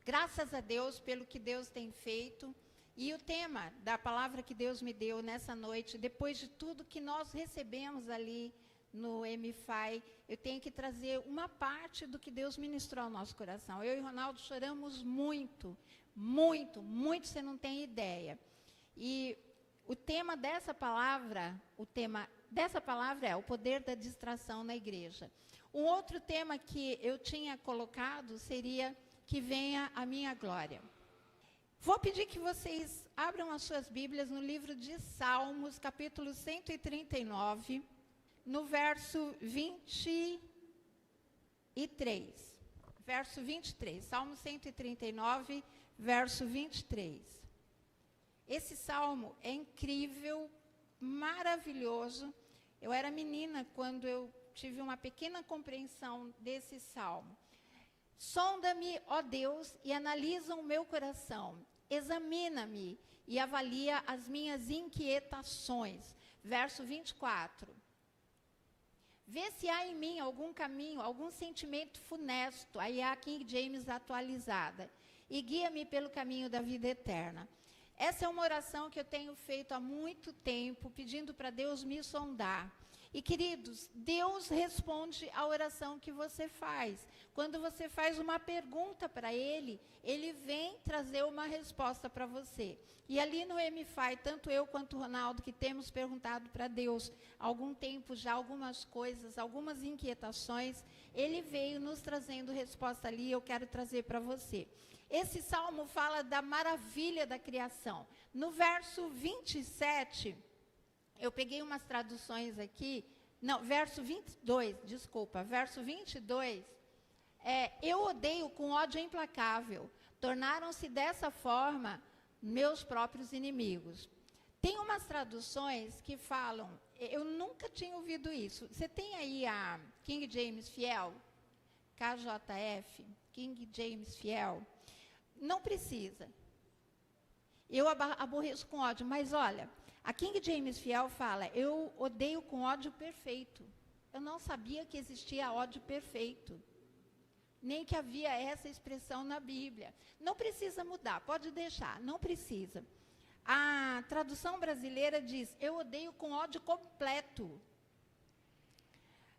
graças a Deus pelo que Deus tem feito. E o tema da palavra que Deus me deu nessa noite, depois de tudo que nós recebemos ali no MFI, eu tenho que trazer uma parte do que Deus ministrou ao nosso coração. Eu e Ronaldo choramos muito, muito, muito, você não tem ideia. E o tema dessa palavra é o poder da distração na igreja. Um outro tema que eu tinha colocado seria que venha a minha glória. Vou pedir que vocês abram as suas Bíblias no livro de Salmos, capítulo 139, no verso 23. Verso 23. Salmo 139, verso 23. Esse salmo é incrível, maravilhoso. Eu era menina quando eu tive uma pequena compreensão desse salmo. Sonda-me, ó Deus, e analisa o meu coração. Examina-me e avalia as minhas inquietações. Verso 24. Vê se há em mim algum caminho, algum sentimento funesto. Aí há a King James atualizada. E guia-me pelo caminho da vida eterna. Essa é uma oração que eu tenho feito há muito tempo, pedindo para Deus me sondar. E, queridos, Deus responde a oração que você faz. Quando você faz uma pergunta para Ele, Ele vem trazer uma resposta para você. E ali no MFI, tanto eu quanto o Ronaldo, que temos perguntado para Deus há algum tempo já, algumas coisas, algumas inquietações, Ele veio nos trazendo resposta ali, eu quero trazer para você. Esse salmo fala da maravilha da criação. No verso 27... eu peguei umas traduções aqui, verso 22, desculpa, verso 22, eu odeio com ódio implacável, tornaram-se dessa forma meus próprios inimigos. Tem umas traduções que falam, eu nunca tinha ouvido isso, você tem aí a King James Fiel, KJF, King James Fiel, não precisa, eu aborreço com ódio, mas olha, a King James Fiel fala, eu odeio com ódio perfeito. Eu não sabia que existia ódio perfeito. Nem que havia essa expressão na Bíblia. Não precisa mudar, pode deixar, não precisa. A tradução brasileira diz, eu odeio com ódio completo.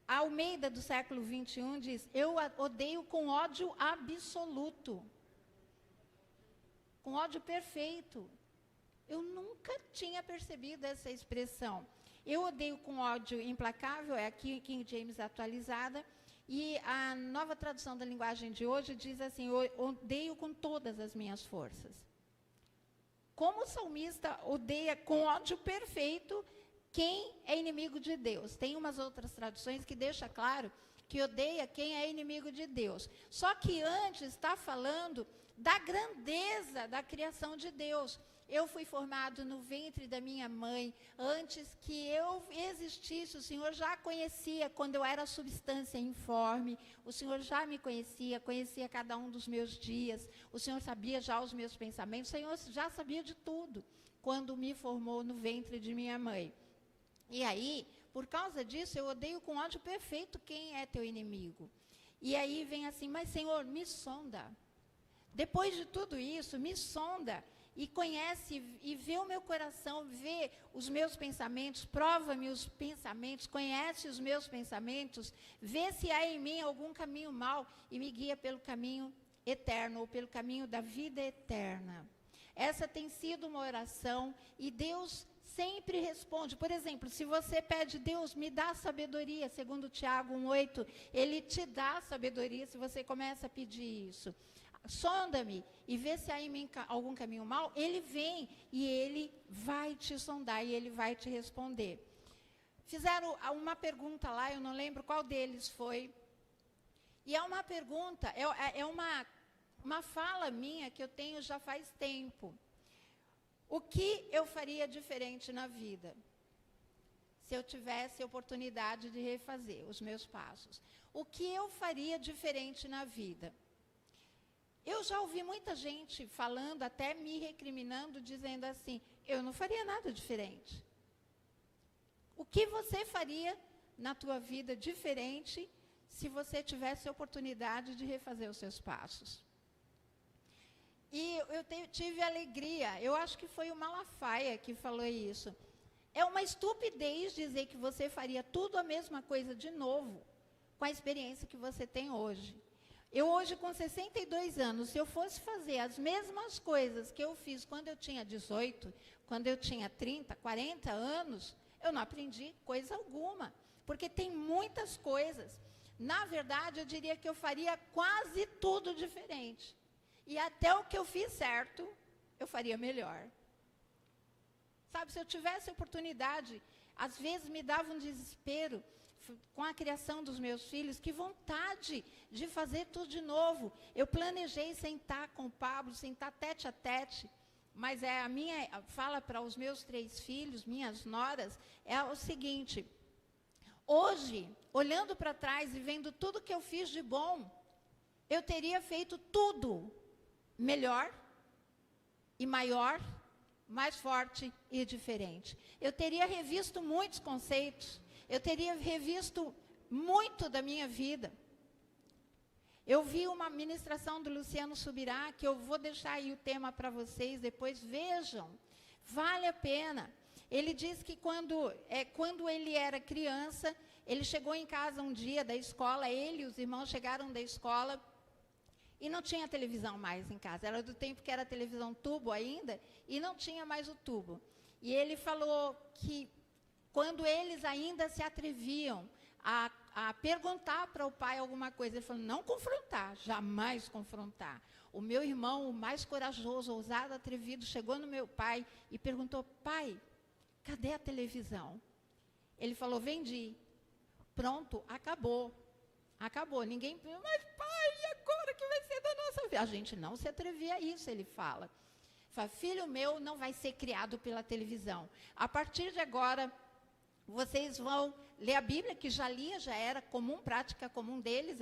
A Almeida do século 21 diz, eu odeio com ódio absoluto. Com ódio perfeito. Eu nunca tinha percebido essa expressão. Eu odeio com ódio implacável, é aqui King James atualizada, e a nova tradução da linguagem de hoje diz assim, eu odeio com todas as minhas forças. Como o salmista odeia com ódio perfeito quem é inimigo de Deus. Tem umas outras traduções que deixam claro que odeia quem é inimigo de Deus. Só que antes está falando da grandeza da criação de Deus. Eu fui formado no ventre da minha mãe, antes que eu existisse, o Senhor já conhecia quando eu era substância informe, o Senhor já me conhecia cada um dos meus dias, o Senhor sabia já os meus pensamentos, o Senhor já sabia de tudo, quando me formou no ventre de minha mãe. E aí, por causa disso, eu odeio com ódio perfeito quem é teu inimigo. E aí vem assim, mas Senhor, me sonda. Depois de tudo isso, me sonda. E conhece e vê o meu coração, vê os meus pensamentos, prova-me os pensamentos, conhece os meus pensamentos, vê se há em mim algum caminho mau e me guia pelo caminho eterno, ou pelo caminho da vida eterna. Essa tem sido uma oração e Deus sempre responde. Por exemplo, se você pede, Deus, me dá sabedoria, segundo Tiago 1,8, Ele te dá sabedoria se você começa a pedir isso. Sonda-me e vê se há em mim algum caminho mau, Ele vem e Ele vai te sondar e Ele vai te responder. Fizeram uma pergunta lá, eu não lembro qual deles foi, e é uma pergunta, é uma fala minha que eu tenho já faz tempo. O que eu faria diferente na vida? Se eu tivesse oportunidade de refazer os meus passos. O que eu faria diferente na vida? Eu já ouvi muita gente falando, até me recriminando, dizendo assim, eu não faria nada diferente. O que você faria na tua vida diferente se você tivesse a oportunidade de refazer os seus passos? tive alegria. Eu acho que foi o Malafaia que falou isso. É uma estupidez dizer que você faria tudo a mesma coisa de novo, com a experiência que você tem hoje. Eu hoje, com 62 anos, se eu fosse fazer as mesmas coisas que eu fiz quando eu tinha 18, quando eu tinha 30, 40 anos, eu não aprendi coisa alguma, porque tem muitas coisas. Na verdade, eu diria que eu faria quase tudo diferente. E até o que eu fiz certo, eu faria melhor. Sabe, se eu tivesse oportunidade, às vezes me dava um desespero com a criação dos meus filhos, que vontade de fazer tudo de novo. Eu planejei sentar com o Pablo, sentar tete a tete, mas a minha fala para os meus 3 filhos, minhas noras, é o seguinte: hoje, olhando para trás e vendo tudo que eu fiz de bom, eu teria feito tudo melhor e maior, mais forte e diferente. Eu teria revisto muitos conceitos, eu teria revisto muito da minha vida. Eu vi uma ministração do Luciano Subirá, que eu vou deixar aí o tema para vocês, depois vejam, vale a pena. Ele diz que quando ele era criança, ele chegou em casa um dia da escola, ele e os irmãos chegaram da escola, e não tinha televisão mais em casa. Era do tempo que era televisão tubo ainda, e não tinha mais o tubo. E ele falou que quando eles ainda se atreviam a perguntar para o pai alguma coisa, ele falou: não confrontar, jamais confrontar. O meu irmão, o mais corajoso, ousado, atrevido, chegou no meu pai e perguntou: pai, cadê a televisão? Ele falou: vendi. Pronto, acabou. Acabou. Ninguém, mas pai, e agora que vai ser da nossa vida? A gente não se atrevia a isso, ele fala. Fala: filho meu não vai ser criado pela televisão. A partir de agora, vocês vão ler a Bíblia, que já lia, já era comum, prática comum deles,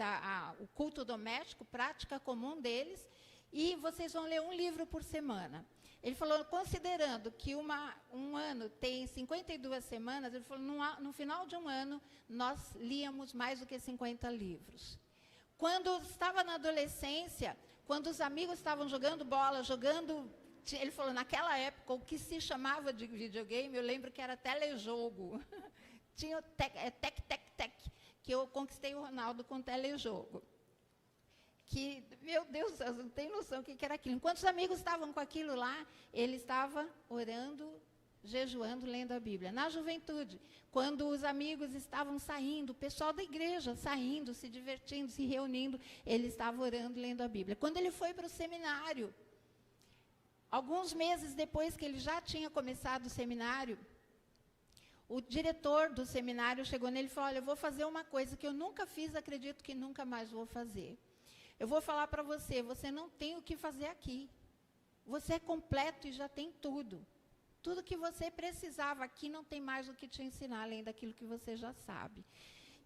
o culto doméstico, prática comum deles, e vocês vão ler um livro por semana. Ele falou, considerando que um ano tem 52 semanas, ele falou, no final de um ano, nós líamos mais do que 50 livros. Quando estava na adolescência, quando os amigos estavam jogando bola, ele falou, naquela época, o que se chamava de videogame, eu lembro que era telejogo. Tinha o tec, que eu conquistei o Ronaldo com telejogo. Que, meu Deus, você não tem noção do que era aquilo. Enquanto os amigos estavam com aquilo lá, ele estava orando, jejuando, lendo a Bíblia. Na juventude, quando os amigos estavam saindo, o pessoal da igreja saindo, se divertindo, se reunindo, ele estava orando, lendo a Bíblia. Quando ele foi para o seminário, alguns meses depois que ele já tinha começado o seminário, o diretor do seminário chegou nele e falou, olha, eu vou fazer uma coisa que eu nunca fiz, acredito que nunca mais vou fazer. Eu vou falar para você, você não tem o que fazer aqui. Você é completo e já tem tudo. Tudo que você precisava aqui não tem mais o que te ensinar, além daquilo que você já sabe.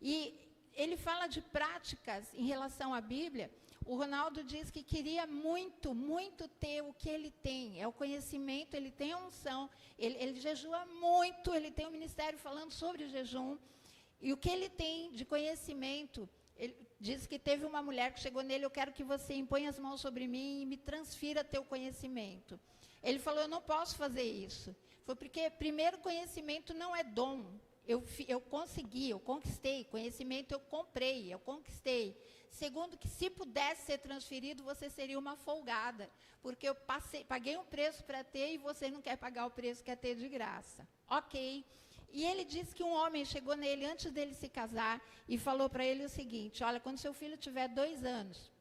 E ele fala de práticas em relação à Bíblia. O Ronaldo diz que queria muito, muito ter o que ele tem. É o conhecimento, ele tem a unção, ele jejua muito, ele tem um ministério falando sobre jejum. E o que ele tem de conhecimento, ele diz que teve uma mulher que chegou nele, eu quero que você imponha as mãos sobre mim e me transfira teu conhecimento. Ele falou, eu não posso fazer isso. Foi porque, primeiro, conhecimento não é dom. Eu consegui, eu conquistei. Conhecimento eu comprei, eu conquistei. Segundo, que se pudesse ser transferido, você seria uma folgada. Porque eu paguei um preço para ter e você não quer pagar o preço, quer ter de graça. Ok. E ele disse que um homem chegou nele antes dele se casar e falou para ele o seguinte, olha, quando seu filho tiver 2 anos,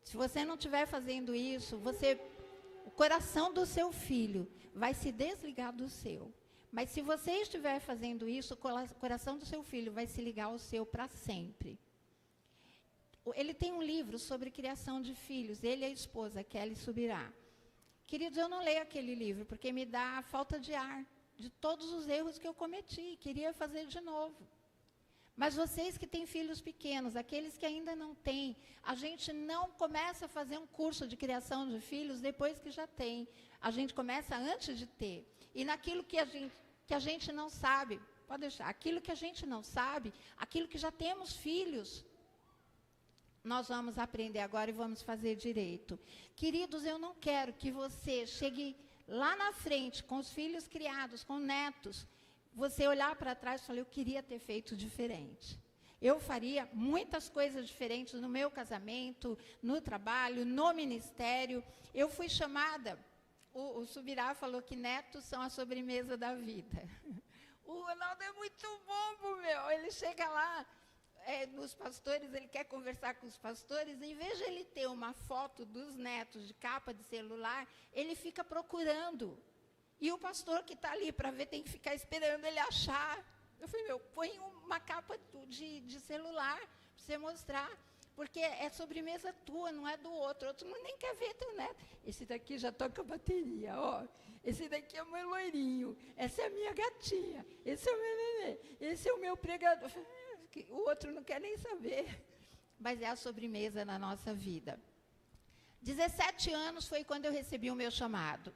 se você não estiver fazendo isso, o coração do seu filho vai se desligar do seu. Mas se você estiver fazendo isso, o coração do seu filho vai se ligar ao seu para sempre. Ele tem um livro sobre criação de filhos, ele e a esposa, Kelly Subirá. Queridos, eu não leio aquele livro, porque me dá falta de ar, de todos os erros que eu cometi, queria fazer de novo. Mas vocês que têm filhos pequenos, aqueles que ainda não têm, a gente não começa a fazer um curso de criação de filhos depois que já tem. A gente começa antes de ter. E naquilo que a gente não sabe, pode deixar, aquilo que a gente não sabe, aquilo que já temos filhos, nós vamos aprender agora e vamos fazer direito. Queridos, eu não quero que você chegue lá na frente, com os filhos criados, com netos, você olhar para trás e falar, eu queria ter feito diferente. Eu faria muitas coisas diferentes no meu casamento, no trabalho, no ministério. Eu fui chamada, o Subirá falou que netos são a sobremesa da vida. O Ronaldo é muito bobo, meu. Ele chega lá, nos pastores, ele quer conversar com os pastores, em vez de ele ter uma foto dos netos de capa de celular, ele fica procurando. E o pastor que está ali para ver tem que ficar esperando ele achar. Eu falei, põe uma capa de celular para você mostrar, porque é sobremesa tua, não é do outro. O outro nem quer ver teu neto. Esse daqui já toca bateria, ó. Esse daqui é o meu loirinho. Essa é a minha gatinha. Esse é o meu nenê. Esse é o meu pregador. O outro não quer nem saber. Mas é a sobremesa na nossa vida. 17 anos foi quando eu recebi o meu chamado.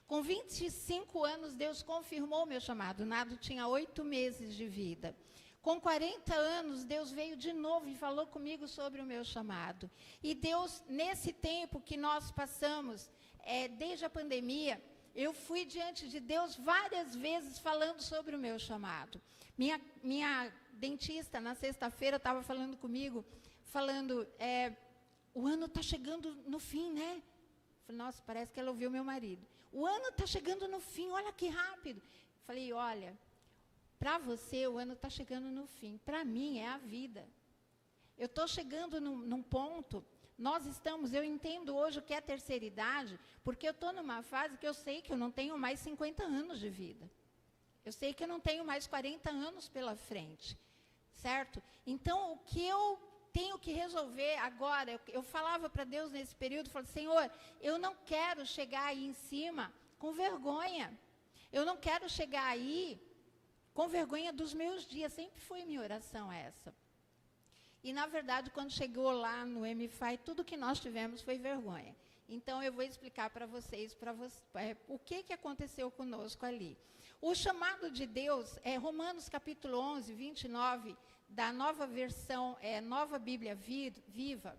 Com 25 anos, Deus confirmou o meu chamado. Nado tinha 8 meses de vida. Com 40 anos, Deus veio de novo e falou comigo sobre o meu chamado. E Deus, nesse tempo que nós passamos, desde a pandemia, eu fui diante de Deus várias vezes falando sobre o meu chamado. Minha dentista, na sexta-feira, estava falando comigo, o ano está chegando no fim, né? Falei, nossa, parece que ela ouviu meu marido. O ano está chegando no fim, olha que rápido. Falei, olha, para você o ano está chegando no fim. Para mim é a vida. Eu estou chegando num ponto, eu entendo hoje o que é terceira idade, porque eu estou numa fase que eu sei que eu não tenho mais 50 anos de vida. Eu sei que eu não tenho mais 40 anos pela frente, certo? Então, o que eu tenho que resolver agora, eu falava para Deus nesse período, falei, Senhor, eu não quero chegar aí em cima com vergonha. Eu não quero chegar aí com vergonha dos meus dias. Sempre foi minha oração essa. E, na verdade, quando chegou lá no MFI, tudo que nós tivemos foi vergonha. Então, eu vou explicar para vocês, o que aconteceu conosco ali. O chamado de Deus é Romanos capítulo 11, 29, da nova versão, Nova Bíblia Viva,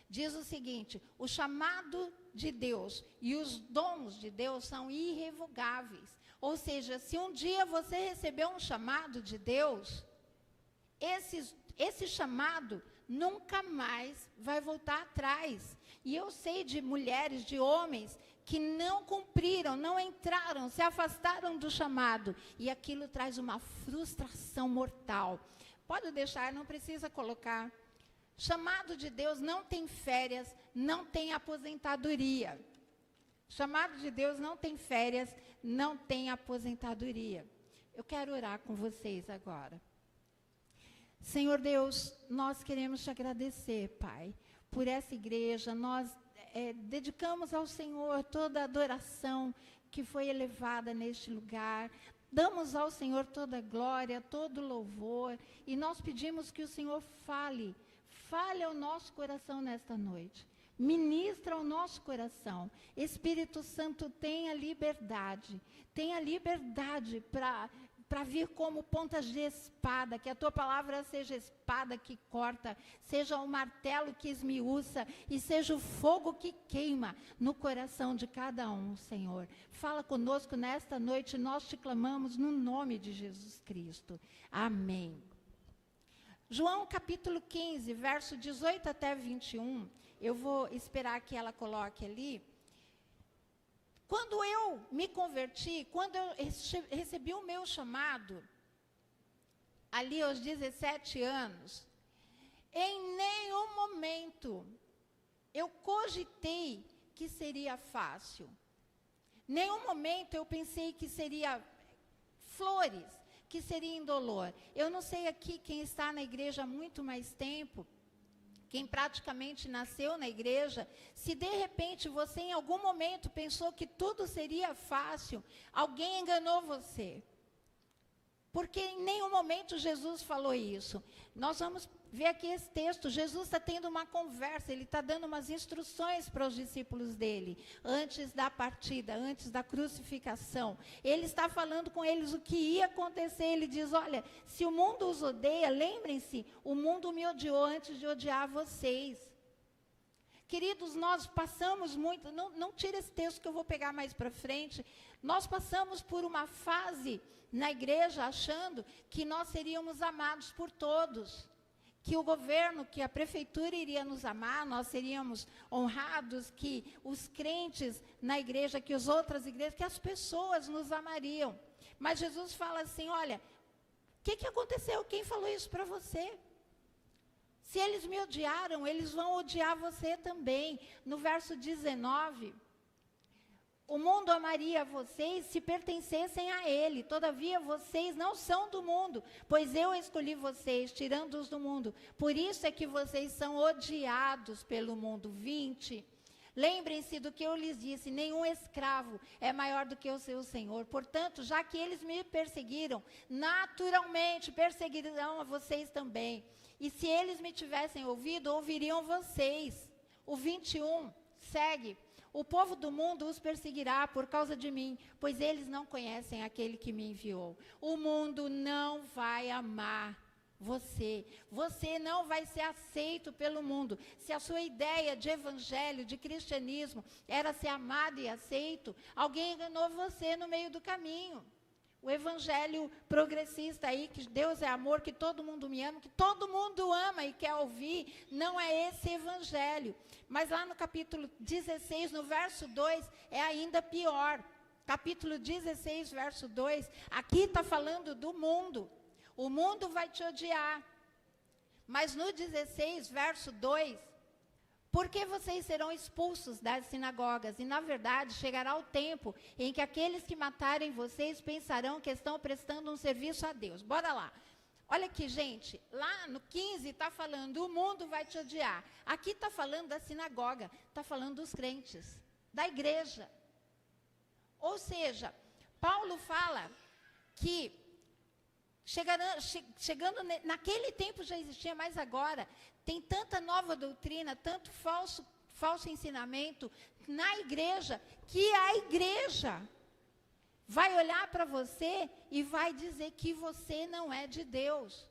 diz o seguinte, o chamado de Deus e os dons de Deus são irrevogáveis. Ou seja, se um dia você recebeu um chamado de Deus, esse chamado nunca mais vai voltar atrás. E eu sei de mulheres, de homens, que não cumpriram, não entraram, se afastaram do chamado. E aquilo traz uma frustração mortal. Pode deixar, não precisa colocar. Chamado de Deus não tem férias, não tem aposentadoria. Chamado de Deus não tem férias, não tem aposentadoria. Eu quero orar com vocês agora. Senhor Deus, nós queremos te agradecer, Pai, por essa igreja. Nós dedicamos ao Senhor toda a adoração que foi elevada neste lugar. Damos ao Senhor toda a glória, todo o louvor, e nós pedimos que o Senhor fale ao nosso coração nesta noite. Ministra ao nosso coração. Espírito Santo, tenha liberdade para vir como pontas de espada, que a tua palavra seja espada que corta, seja o martelo que esmiuça e seja o fogo que queima no coração de cada um, Senhor. Fala conosco nesta noite, nós te clamamos no nome de Jesus Cristo. Amém. João capítulo 15, verso 18 até 21, eu vou esperar que ela coloque ali. Quando eu me converti, quando eu recebi o meu chamado, ali aos 17 anos, em nenhum momento eu cogitei que seria fácil. Nenhum momento eu pensei que seria flores, que seria indolor. Eu não sei aqui quem está na igreja há muito mais tempo, quem praticamente nasceu na igreja, se de repente você em algum momento pensou que tudo seria fácil, alguém enganou você. Porque em nenhum momento Jesus falou isso. Nós vamos vê aqui esse texto, Jesus está tendo uma conversa, ele está dando umas instruções para os discípulos dele, antes da partida, antes da crucificação. Ele está falando com eles o que ia acontecer. Ele diz, olha, se o mundo os odeia, lembrem-se, o mundo me odiou antes de odiar vocês. Queridos, nós passamos muito, não tira esse texto que eu vou pegar mais para frente, nós passamos por uma fase na igreja achando que nós seríamos amados por todos, que o governo, que a prefeitura iria nos amar, nós seríamos honrados, que os crentes na igreja, que as outras igrejas, que as pessoas nos amariam. Mas Jesus fala assim, olha, o que aconteceu? Quem falou isso para você? Se eles me odiaram, eles vão odiar você também. No verso 19, o mundo amaria vocês se pertencessem a ele. Todavia, vocês não são do mundo, pois eu escolhi vocês, tirando-os do mundo. Por isso é que vocês são odiados pelo mundo. 20. Lembrem-se do que eu lhes disse, nenhum escravo é maior do que o seu senhor. Portanto, já que eles me perseguiram, naturalmente perseguirão a vocês também. E se eles me tivessem ouvido, ouviriam vocês. O 21, segue. O povo do mundo os perseguirá por causa de mim, pois eles não conhecem aquele que me enviou. O mundo não vai amar você. Você não vai ser aceito pelo mundo. Se a sua ideia de evangelho, de cristianismo, era ser amado e aceito, alguém enganou você no meio do caminho. O evangelho progressista aí, que Deus é amor, que todo mundo me ama, que todo mundo ama e quer ouvir, não é esse evangelho. Mas lá no capítulo 16, no verso 2, é ainda pior. Capítulo 16, verso 2, aqui está falando do mundo. O mundo vai te odiar. Mas no 16, verso 2, porque vocês serão expulsos das sinagogas, e na verdade chegará o tempo em que aqueles que matarem vocês pensarão que estão prestando um serviço a Deus. Bora lá. Olha aqui, gente, lá no 15 está falando, o mundo vai te odiar. Aqui está falando da sinagoga, está falando dos crentes, da igreja. Ou seja, Paulo fala que chegando naquele tempo já existia, mas agora tem tanta nova doutrina, tanto falso ensinamento na igreja, que a igreja vai olhar para você e vai dizer que você não é de Deus.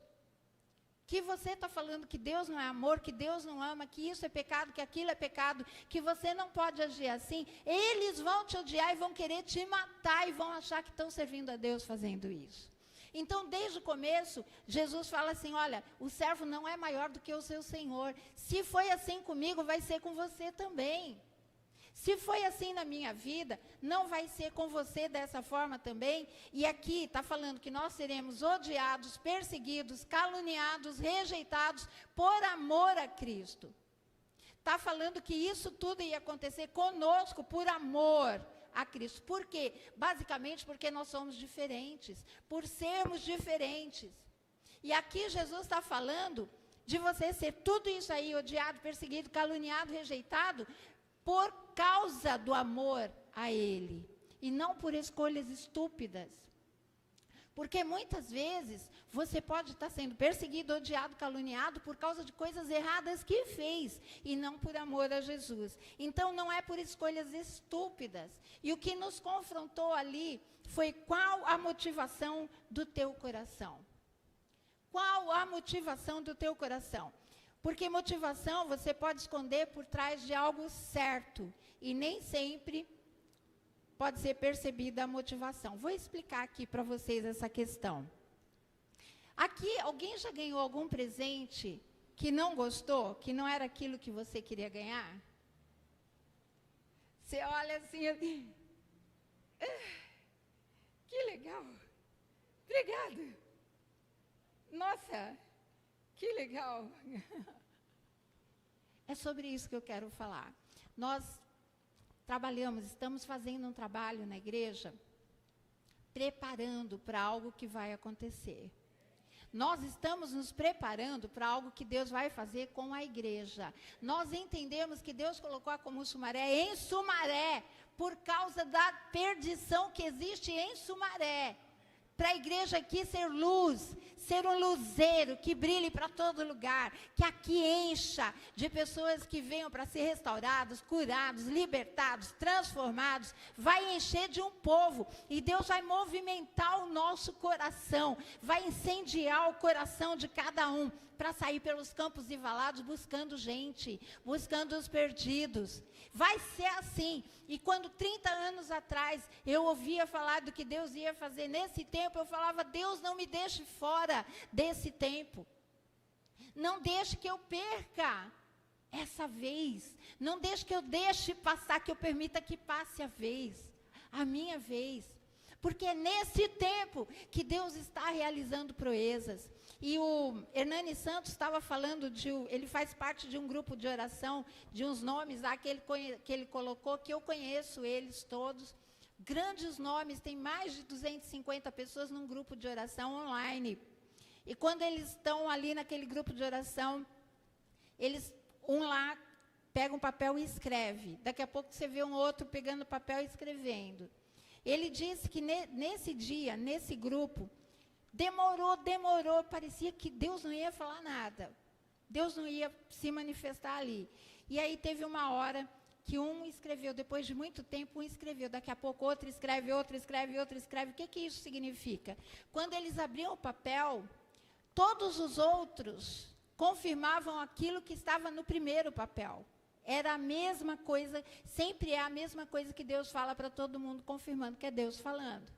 Que você está falando que Deus não é amor, que Deus não ama, que isso é pecado, que aquilo é pecado, que você não pode agir assim. Eles vão te odiar e vão querer te matar e vão achar que estão servindo a Deus fazendo isso. Então, desde o começo, Jesus fala assim, olha, o servo não é maior do que o seu senhor. Se foi assim comigo, vai ser com você também. Se foi assim na minha vida, não vai ser com você dessa forma também. E aqui está falando que nós seremos odiados, perseguidos, caluniados, rejeitados por amor a Cristo. Está falando que isso tudo ia acontecer conosco por amor a Cristo. Por quê? Basicamente porque nós somos diferentes, por sermos diferentes. E aqui Jesus está falando de você ser tudo isso aí, odiado, perseguido, caluniado, rejeitado, por causa do amor a Ele, e não por escolhas estúpidas. Porque muitas vezes você pode estar sendo perseguido, odiado, caluniado por causa de coisas erradas que fez e não por amor a Jesus. Então não é por escolhas estúpidas. E o que nos confrontou ali foi qual a motivação do teu coração. Qual a motivação do teu coração? Porque motivação você pode esconder por trás de algo certo e nem sempre pode ser percebida a motivação. Vou explicar aqui para vocês essa questão. Aqui, alguém já ganhou algum presente que não gostou, que não era aquilo que você queria ganhar? Você olha assim, que legal, obrigada. Nossa, que legal. É sobre isso que eu quero falar. Nós estamos fazendo um trabalho na igreja, preparando para algo que vai acontecer. Nós estamos nos preparando para algo que Deus vai fazer com a igreja. Nós entendemos que Deus colocou a Comum Sumaré em Sumaré, por causa da perdição que existe em Sumaré. Para a igreja aqui ser luz, ser um luzeiro que brilhe para todo lugar, que aqui encha de pessoas que venham para ser restaurados, curados, libertados, transformados. Vai encher de um povo, e Deus vai movimentar o nosso coração, vai incendiar o coração de cada um, para sair pelos campos e valados buscando gente, buscando os perdidos. Vai ser assim. E quando 30 anos atrás eu ouvia falar do que Deus ia fazer nesse tempo, eu falava: Deus, não me deixe fora desse tempo. Não deixe que eu perca essa vez. Não deixe que eu deixe passar, que eu permita que passe a minha vez. Porque é nesse tempo que Deus está realizando proezas. E o Hernani Santos estava falando, ele faz parte de um grupo de oração, de uns nomes lá que ele colocou, que eu conheço eles todos. Grandes nomes, tem mais de 250 pessoas num grupo de oração online. E quando eles estão ali naquele grupo de oração, um lá pega um papel e escreve. Daqui a pouco você vê um outro pegando papel e escrevendo. Ele disse que nesse dia, nesse grupo, demorou, parecia que Deus não ia falar nada. Deus não ia se manifestar ali. E aí teve uma hora que um escreveu, depois de muito tempo, um escreveu, daqui a pouco outro escreve, outro escreve, outro escreve. O que isso significa? Quando eles abriam o papel, todos os outros confirmavam aquilo que estava no primeiro papel. Era a mesma coisa, sempre é a mesma coisa que Deus fala para todo mundo, confirmando que é Deus falando.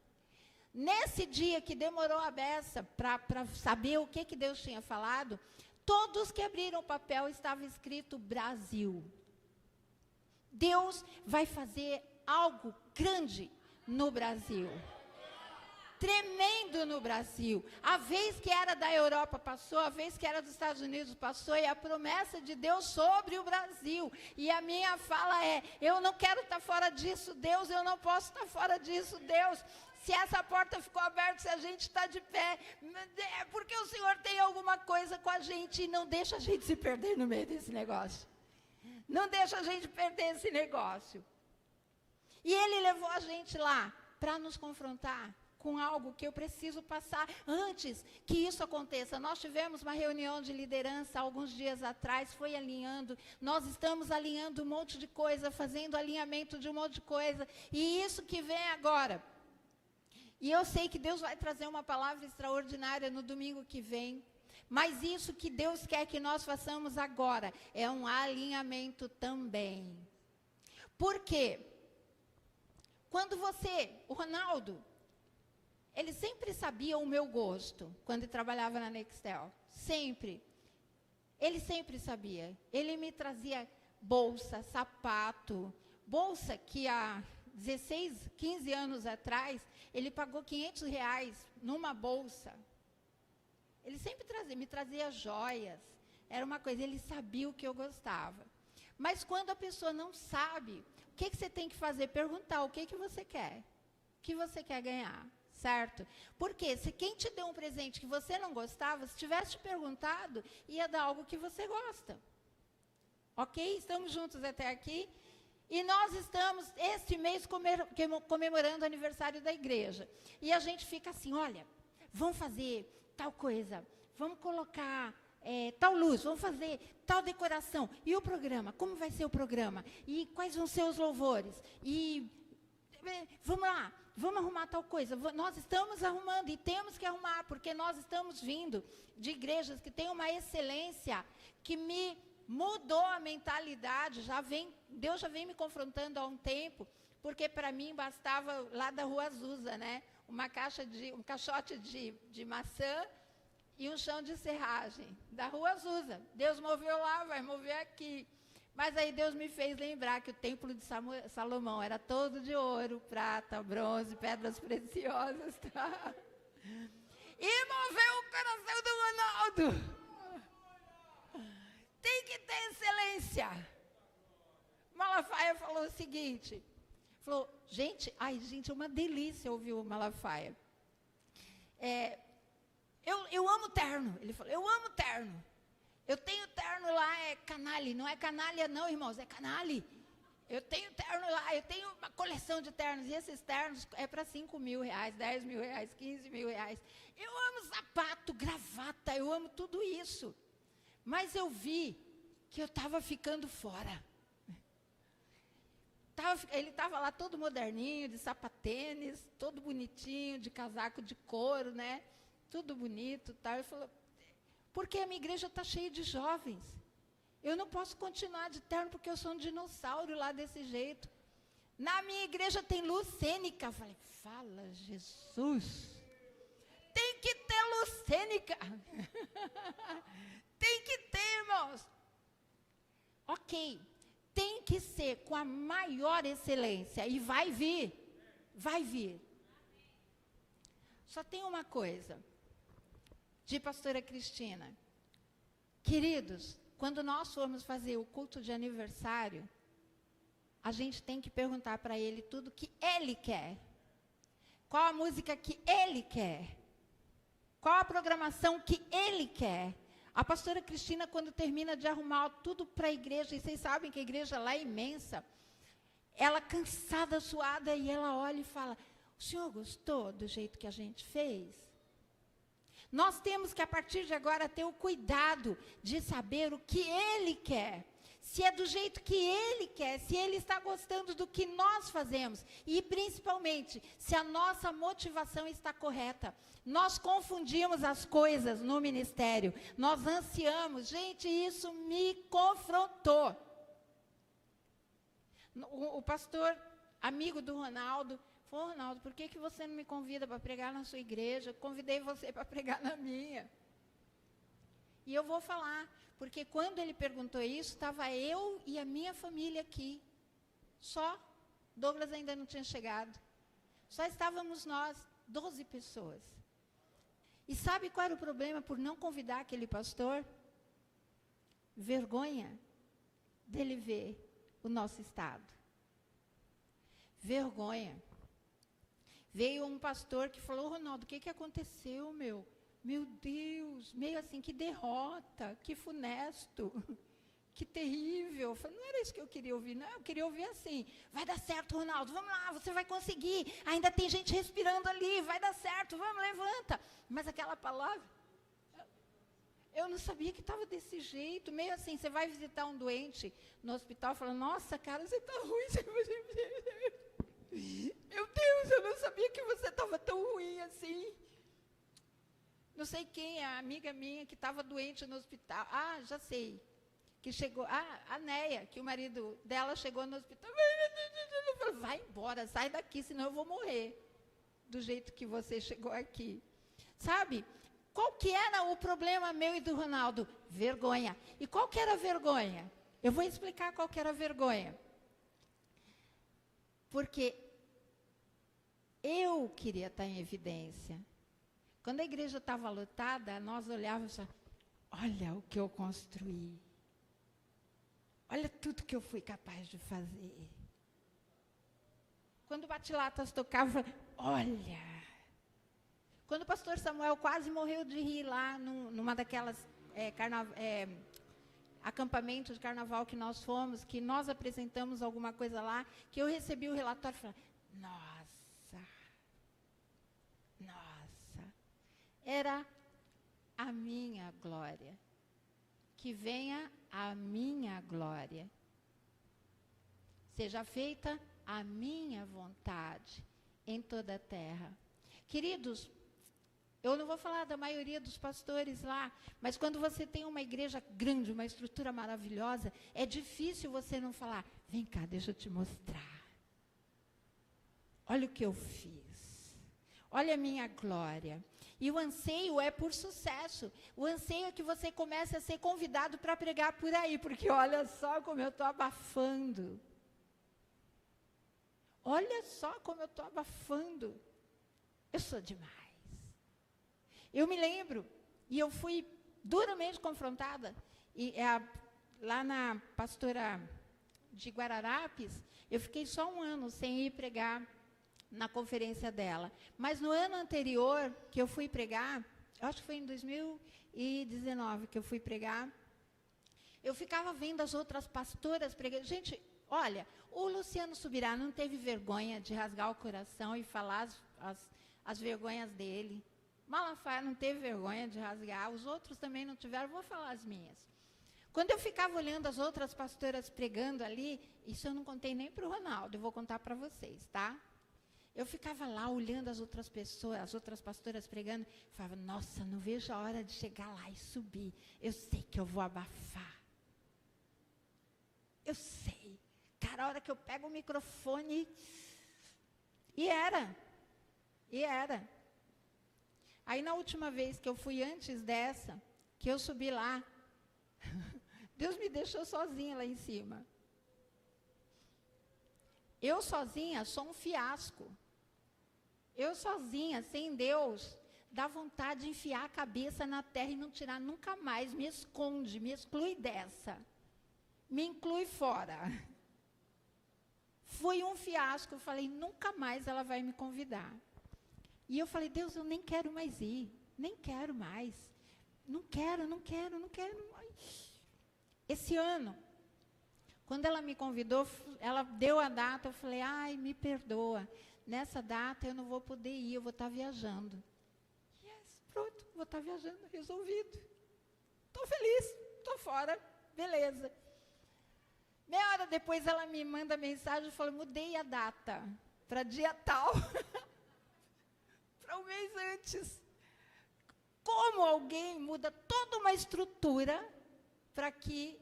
Nesse dia que demorou a beça para saber o que Deus tinha falado, todos que abriram o papel estava escrito Brasil. Deus vai fazer algo grande no Brasil. Tremendo no Brasil. A vez que era da Europa passou, a vez que era dos Estados Unidos passou, e a promessa de Deus sobre o Brasil. E a minha fala é: eu não quero estar fora disso, Deus, eu não posso estar fora disso, Deus. Se essa porta ficou aberta, se a gente está de pé, é porque o Senhor tem alguma coisa com a gente, e não deixa a gente se perder no meio desse negócio. Não deixa a gente perder esse negócio. E Ele levou a gente lá para nos confrontar com algo que eu preciso passar antes que isso aconteça. Nós tivemos uma reunião de liderança alguns dias atrás, foi alinhando, nós estamos alinhando um monte de coisa, fazendo alinhamento de um monte de coisa, e isso que vem agora. E eu sei que Deus vai trazer uma palavra extraordinária no domingo que vem, mas isso que Deus quer que nós façamos agora é um alinhamento também. Por quê? Quando o Ronaldo, ele sempre sabia o meu gosto, quando ele trabalhava na Nextel. Sempre. Ele sempre sabia. Ele me trazia bolsa, sapato. Bolsa que há 16, 15 anos atrás, ele pagou R$500 numa bolsa. Ele sempre me trazia joias. Era uma coisa, ele sabia o que eu gostava. Mas quando a pessoa não sabe, o que você tem que fazer? Perguntar o que você quer. O que você quer ganhar? Certo? Porque se quem te deu um presente que você não gostava, se tivesse te perguntado, ia dar algo que você gosta. Ok? Estamos juntos até aqui? E nós estamos, este mês, comemorando o aniversário da igreja. E a gente fica assim: olha, vamos fazer tal coisa, vamos colocar tal luz, vamos fazer tal decoração. E o programa? Como vai ser o programa? E quais vão ser os louvores? E vamos lá. Vamos arrumar tal coisa. Nós estamos arrumando e temos que arrumar, porque nós estamos vindo de igrejas que têm uma excelência que me mudou a mentalidade. Deus já vem me confrontando há um tempo, porque para mim bastava lá da Rua Azusa, né? Um caixote de maçã e um chão de serragem da Rua Azusa. Deus moveu lá, vai mover aqui. Mas aí Deus me fez lembrar que o templo de Salomão era todo de ouro, prata, bronze, pedras preciosas. Tá? E moveu o coração do Ronaldo. Tem que ter excelência. Malafaia falou o seguinte, gente, é uma delícia ouvir o Malafaia. Eu amo terno. Ele falou: eu amo terno. Eu tenho terno lá, é canalha. Não é canalha não, irmãos, é canalha. Eu tenho terno lá, eu tenho uma coleção de ternos, e esses ternos é para 5 mil reais, 10 mil reais, 15 mil reais. Eu amo sapato, gravata, eu amo tudo isso. Mas eu vi que eu estava ficando fora. Ele estava lá todo moderninho, de sapatênis, todo bonitinho, de casaco de couro, né? Tudo bonito, tal. Ele falou, porque a minha igreja está cheia de jovens. Eu não posso continuar de terno porque eu sou um dinossauro lá desse jeito. Na minha igreja tem luz cênica. Eu falei, fala, Jesus. Tem que ter luz cênica. Tem que ter, irmãos. Ok. Tem que ser com a maior excelência. E vai vir. Vai vir. Só tem uma coisa. De pastora Cristina. Queridos, quando nós formos fazer o culto de aniversário, a gente tem que perguntar para ele tudo que ele quer. Qual a música que ele quer? Qual a programação que ele quer? A pastora Cristina, quando termina de arrumar tudo para a igreja, e vocês sabem que a igreja lá é imensa, ela cansada, suada, e ela olha e fala, o senhor gostou do jeito que a gente fez? Nós temos que, a partir de agora, ter o cuidado de saber o que ele quer. Se é do jeito que ele quer, se ele está gostando do que nós fazemos. E, principalmente, se a nossa motivação está correta. Nós confundimos as coisas no ministério. Nós ansiamos. Gente, isso me confrontou. O pastor, amigo do Ronaldo, falou, Ronaldo, por que você não me convida para pregar na sua igreja? Eu convidei você para pregar na minha. E eu vou falar, porque quando ele perguntou isso, estava eu e a minha família aqui. Só. Douglas ainda não tinha chegado. Só estávamos nós, 12 pessoas. E sabe qual era o problema por não convidar aquele pastor? Vergonha dele ver o nosso estado. Vergonha. Veio um pastor que falou, Ronaldo, o que aconteceu, meu? Meu Deus, meio assim, que derrota, que funesto, que terrível. Eu falei, não era isso que eu queria ouvir, não, eu queria ouvir assim, vai dar certo, Ronaldo, vamos lá, você vai conseguir, ainda tem gente respirando ali, vai dar certo, vamos, levanta. Mas aquela palavra, eu não sabia que estava desse jeito, meio assim, você vai visitar um doente no hospital, falando, nossa, cara, você está ruim, meu Deus, eu não sabia que você estava tão ruim assim. Não sei quem, a amiga minha que estava doente no hospital. Ah, já sei. Que chegou, a Neia, que o marido dela chegou no hospital. Vai embora, sai daqui, senão eu vou morrer. Do jeito que você chegou aqui. Sabe? Qual que era o problema meu e do Ronaldo? Vergonha. E qual que era a vergonha? Eu vou explicar qual que era a vergonha. Porque eu queria estar em evidência. Quando a igreja estava lotada, nós olhávamos e falávamos, olha o que eu construí. Olha tudo que eu fui capaz de fazer. Quando o Batilatas tocava, olha. Quando o pastor Samuel quase morreu de rir lá, numa daquelas acampamentos de carnaval que nós fomos, que nós apresentamos alguma coisa lá, que eu recebi o relatório e falei, nossa. Era a minha glória. Que venha a minha glória. Seja feita a minha vontade em toda a terra. Queridos, eu não vou falar da maioria dos pastores lá, mas quando você tem uma igreja grande, uma estrutura maravilhosa, é difícil você não falar, vem cá, deixa eu te mostrar. Olha o que eu fiz. Olha a minha glória. E o anseio é por sucesso. O anseio é que você comece a ser convidado para pregar por aí, porque olha só como eu estou abafando. Olha só como eu estou abafando. Eu sou demais. Eu me lembro, e eu fui duramente confrontada, lá na pastora de Guararapes, eu fiquei só 1 ano sem ir pregar na conferência dela. Mas no ano anterior que eu fui pregar, eu acho que foi em 2019 que eu fui pregar, eu ficava vendo as outras pastoras pregando. Gente, Olha, o Luciano Subirá não teve vergonha de rasgar o coração e falar as vergonhas dele. Malafaia não teve vergonha de rasgar, os outros também não tiveram, vou falar as minhas. Quando eu ficava olhando as outras pastoras pregando ali, isso eu não contei nem para o Ronaldo, eu vou contar para vocês, tá? Eu ficava lá olhando as outras pessoas, as outras pastoras pregando, falava, nossa, não vejo a hora de chegar lá e subir, eu sei que eu vou abafar. Eu sei. Cara, a hora que eu pego o microfone, e era. Aí, na última vez que eu fui antes dessa, que eu subi lá, Deus me deixou sozinha lá em cima. Eu sozinha sou um fiasco. Eu sozinha, sem Deus, dá vontade de enfiar a cabeça na terra e não tirar nunca mais. Me esconde, me exclui dessa. Me inclui fora. Foi um fiasco. Eu falei, nunca mais ela vai me convidar. E eu falei, Deus, eu nem quero mais ir. Nem quero mais. Não quero. Esse ano, quando ela me convidou, ela deu a data, eu falei, ai, me perdoa. Nessa data eu não vou poder ir, eu vou estar viajando. Yes, pronto, vou estar viajando, resolvido. Estou feliz, estou fora, beleza. Meia hora depois ela me manda mensagem e fala, mudei a data para dia tal. Para um mês antes. Como alguém muda toda uma estrutura para que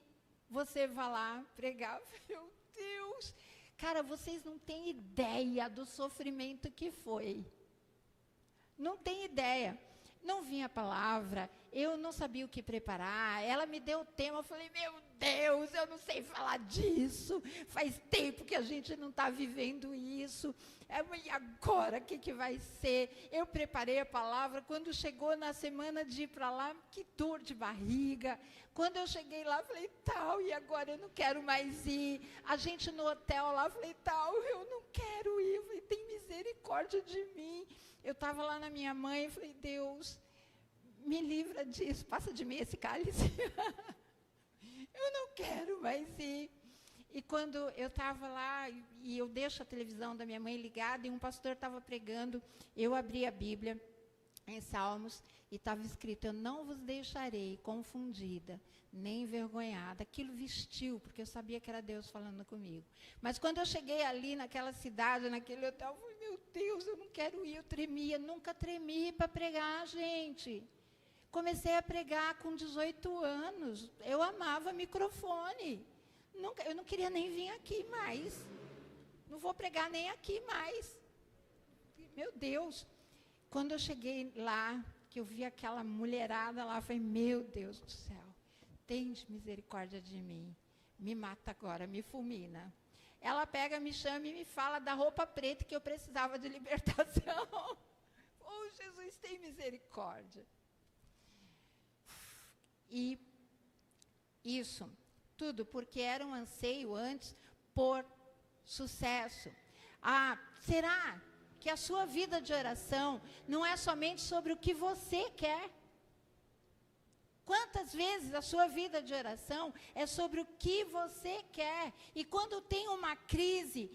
você vá lá pregar? Meu Deus! Cara, vocês não têm ideia do sofrimento que foi. Não tem ideia. Não vinha a palavra, eu não sabia o que preparar, ela me deu o tema, eu falei, meu Deus, eu não sei falar disso, faz tempo que a gente não está vivendo isso, e agora o que vai ser? Eu preparei a palavra, quando chegou na semana de ir para lá, que dor de barriga, quando eu cheguei lá, falei, tal, e agora eu não quero mais ir, a gente no hotel lá, falei, tal, eu não quero ir, eu falei, tem misericórdia de mim. Eu estava lá na minha mãe e falei, Deus, me livra disso, passa de mim esse cálice. Eu não quero mais ir. E quando eu estava lá, e eu deixo a televisão da minha mãe ligada, e um pastor estava pregando, eu abri a Bíblia em Salmos, e estava escrito, eu não vos deixarei confundida, nem envergonhada. Aquilo vestiu, porque eu sabia que era Deus falando comigo. Mas quando eu cheguei ali, naquela cidade, naquele hotel, eu falei, meu Deus, eu não quero ir, eu tremia. Nunca tremi para pregar, gente. Comecei a pregar com 18 anos. Eu amava microfone. Eu não queria nem vir aqui mais. Não vou pregar nem aqui mais. Meu Deus. Quando eu cheguei lá, que eu vi aquela mulherada lá, eu falei, meu Deus do céu, tende misericórdia de mim. Me mata agora, me fulmina. Ela pega, me chama e me fala da roupa preta que eu precisava de libertação. Oh, Jesus, tem misericórdia. E isso, tudo porque era um anseio antes por sucesso. Será que a sua vida de oração não é somente sobre o que você quer? Quantas vezes a sua vida de oração é sobre o que você quer? E quando tem uma crise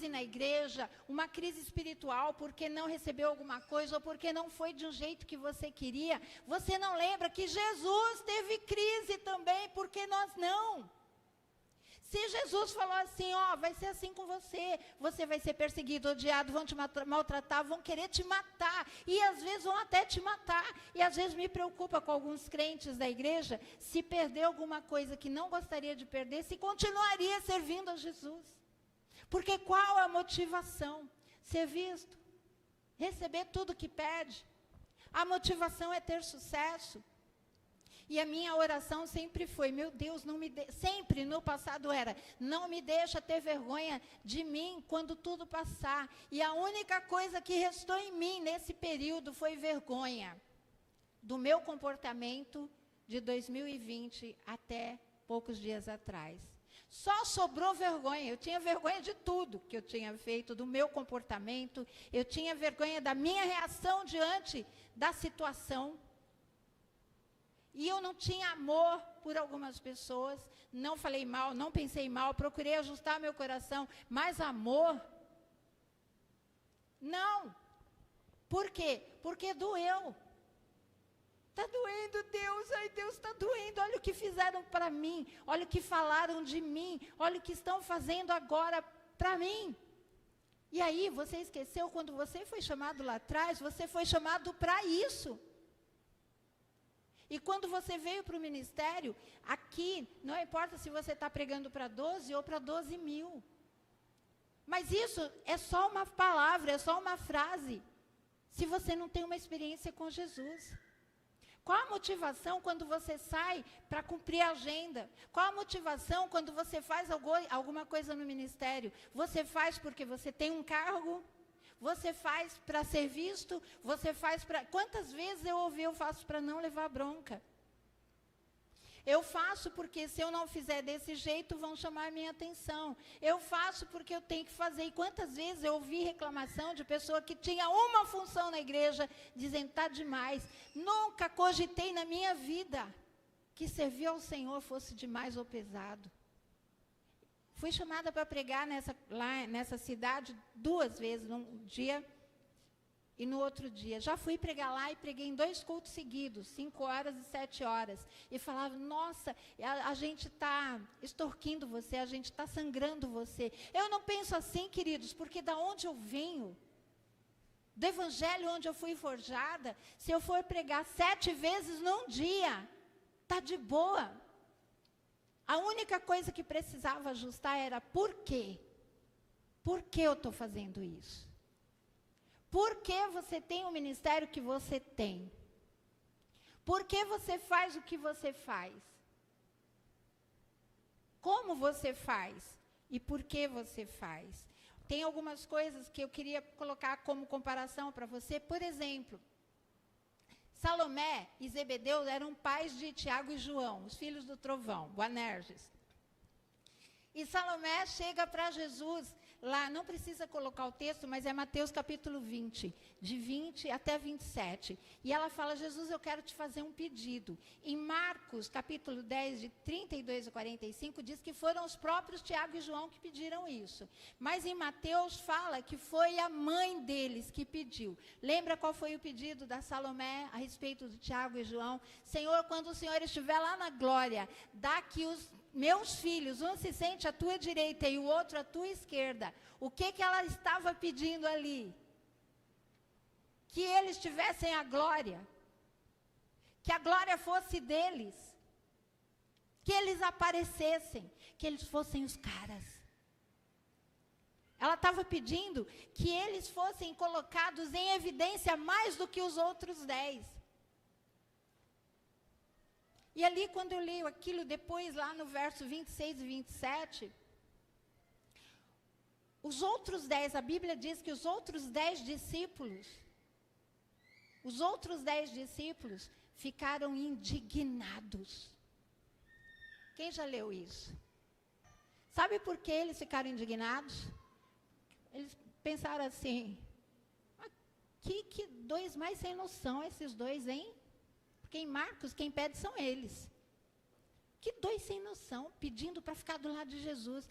na igreja, uma crise espiritual, porque não recebeu alguma coisa, ou porque não foi de um jeito que você queria, você não lembra que Jesus teve crise também, porque nós não. Se Jesus falou assim, vai ser assim com você, você vai ser perseguido, odiado, vão te maltratar, vão querer te matar, e às vezes vão até te matar, e às vezes me preocupa com alguns crentes da igreja, se perder alguma coisa que não gostaria de perder, se continuaria servindo a Jesus. Porque qual a motivação? Ser visto, receber tudo que pede. A motivação é ter sucesso. E a minha oração sempre foi, meu Deus, sempre no passado era, não me deixa ter vergonha de mim quando tudo passar. E a única coisa que restou em mim nesse período foi vergonha do meu comportamento de 2020 até poucos dias atrás. Só sobrou vergonha, eu tinha vergonha de tudo que eu tinha feito, do meu comportamento, eu tinha vergonha da minha reação diante da situação. E eu não tinha amor por algumas pessoas, não falei mal, não pensei mal, procurei ajustar meu coração, mas amor? Não. Por quê? Porque doeu. Está doendo, Deus, ai, Deus está doendo, olha o que fizeram para mim, olha o que falaram de mim, olha o que estão fazendo agora para mim. E aí, você esqueceu, quando você foi chamado lá atrás, você foi chamado para isso. E quando você veio para o ministério, aqui, não importa se você está pregando para 12 ou para 12 mil. Mas isso é só uma palavra, é só uma frase, se você não tem uma experiência com Jesus. Qual a motivação quando você sai para cumprir a agenda? Qual a motivação quando você faz alguma coisa no ministério? Você faz porque você tem um cargo? Você faz para ser visto? Você faz para... Quantas vezes eu faço para não levar bronca? Eu faço porque se eu não fizer desse jeito, vão chamar minha atenção. Eu faço porque eu tenho que fazer. E quantas vezes eu ouvi reclamação de pessoa que tinha uma função na igreja, dizendo, está demais. Nunca cogitei na minha vida que servir ao Senhor fosse demais ou pesado. Fui chamada para pregar lá nessa cidade 2 vezes, num dia e no outro dia. Já fui pregar lá e preguei em 2 cultos seguidos, 5 horas e 7 horas. E falava, nossa, a gente está extorquindo você, a gente está sangrando você. Eu não penso assim, queridos, porque da onde eu venho, do evangelho onde eu fui forjada, se eu for pregar 7 vezes num dia, está de boa. A única coisa que precisava ajustar era por quê? Por que eu estou fazendo isso? Por que você tem o ministério que você tem? Por que você faz o que você faz? Como você faz? E por que você faz? Tem algumas coisas que eu queria colocar como comparação para você. Por exemplo, Salomé e Zebedeu eram pais de Tiago e João, os filhos do trovão, Boanerges. E Salomé chega para Jesus, lá, não precisa colocar o texto, mas é Mateus capítulo 20, de 20 até 27. E ela fala, Jesus, eu quero te fazer um pedido. Em Marcos capítulo 10, de 32 a 45, diz que foram os próprios Tiago e João que pediram isso. Mas em Mateus fala que foi a mãe deles que pediu. Lembra qual foi o pedido da Salomé a respeito do Tiago e João? Senhor, quando o Senhor estiver lá na glória, dá que os meus filhos, um se sente à tua direita e o outro à tua esquerda. O que ela estava pedindo ali? Que eles tivessem a glória. Que a glória fosse deles. Que eles aparecessem. Que eles fossem os caras. Ela estava pedindo que eles fossem colocados em evidência mais do que os outros 10. E ali, quando eu leio aquilo, depois, lá no verso 26 e 27, os outros 10, a Bíblia diz que os outros 10 discípulos ficaram indignados. Quem já leu isso? Sabe por que eles ficaram indignados? Eles pensaram assim, que 2 mais sem noção esses 2, hein? Porque em Marcos, quem pede são eles. Que 2 sem noção, pedindo para ficar do lado de Jesus.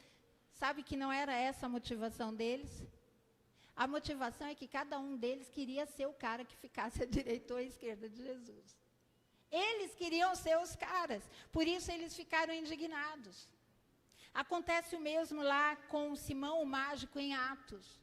Sabe que não era essa a motivação deles? A motivação é que cada um deles queria ser o cara que ficasse à direita ou à esquerda de Jesus. Eles queriam ser os caras, por isso eles ficaram indignados. Acontece o mesmo lá com Simão o mágico em Atos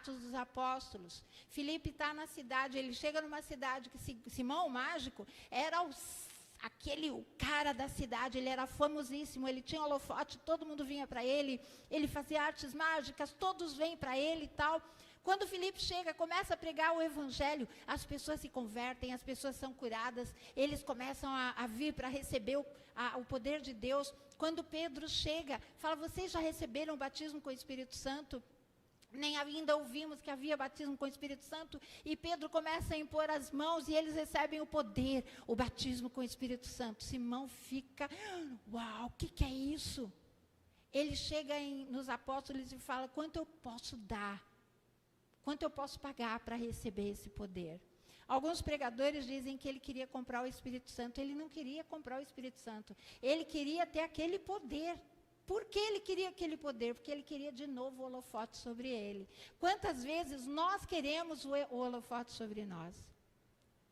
dos Apóstolos. Filipe está na cidade, ele chega numa cidade que Simão o mágico era o cara da cidade, ele era famosíssimo, ele tinha holofote, todo mundo vinha para ele fazia artes mágicas, todos vêm para ele e tal. Quando Filipe chega, começa a pregar o evangelho, as pessoas se convertem, as pessoas são curadas, eles começam a vir para receber o poder de Deus. Quando Pedro chega, fala, vocês já receberam o batismo com o Espírito Santo? Nem ainda ouvimos que havia batismo com o Espírito Santo, e Pedro começa a impor as mãos, e eles recebem o poder, o batismo com o Espírito Santo. Simão fica, uau, o que é isso? Ele chega nos apóstolos e fala, quanto eu posso dar? Quanto eu posso pagar para receber esse poder? Alguns pregadores dizem que ele queria comprar o Espírito Santo. Ele não queria comprar o Espírito Santo. Ele queria ter aquele poder. Por que ele queria aquele poder? Porque ele queria de novo o holofote sobre ele. Quantas vezes nós queremos o holofote sobre nós?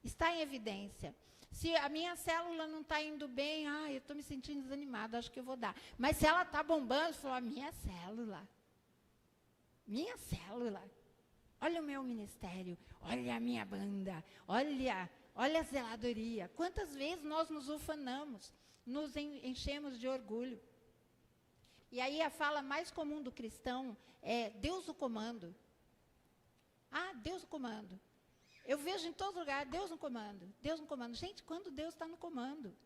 Está em evidência. Se a minha célula não está indo bem, eu estou me sentindo desanimada, acho que eu vou dar. Mas se ela está bombando, eu falo, a minha célula, olha o meu ministério, olha a minha banda, olha a zeladoria. Quantas vezes nós nos ufanamos, nos enchemos de orgulho. E aí a fala mais comum do cristão é Deus no comando. Deus no comando. Eu vejo em todo lugar, Deus no comando, Deus no comando. Gente, quando Deus está no comando?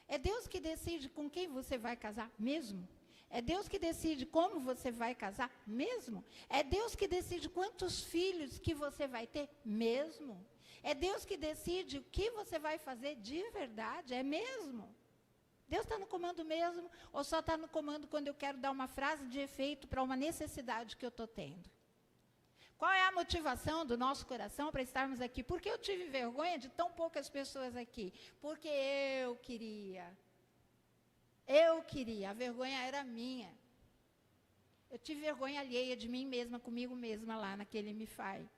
É Deus que decide com quem você vai casar mesmo? É Deus que decide como você vai casar mesmo? É Deus que decide quantos filhos que você vai ter mesmo? É Deus que decide o que você vai fazer de verdade, é mesmo? Deus está no comando mesmo ou só está no comando quando eu quero dar uma frase de efeito para uma necessidade que eu estou tendo? Qual é a motivação do nosso coração para estarmos aqui? Por que eu tive vergonha de tão poucas pessoas aqui? Porque eu queria. A vergonha era minha. Eu tive vergonha alheia de mim mesma, comigo mesma lá naquele MiFi.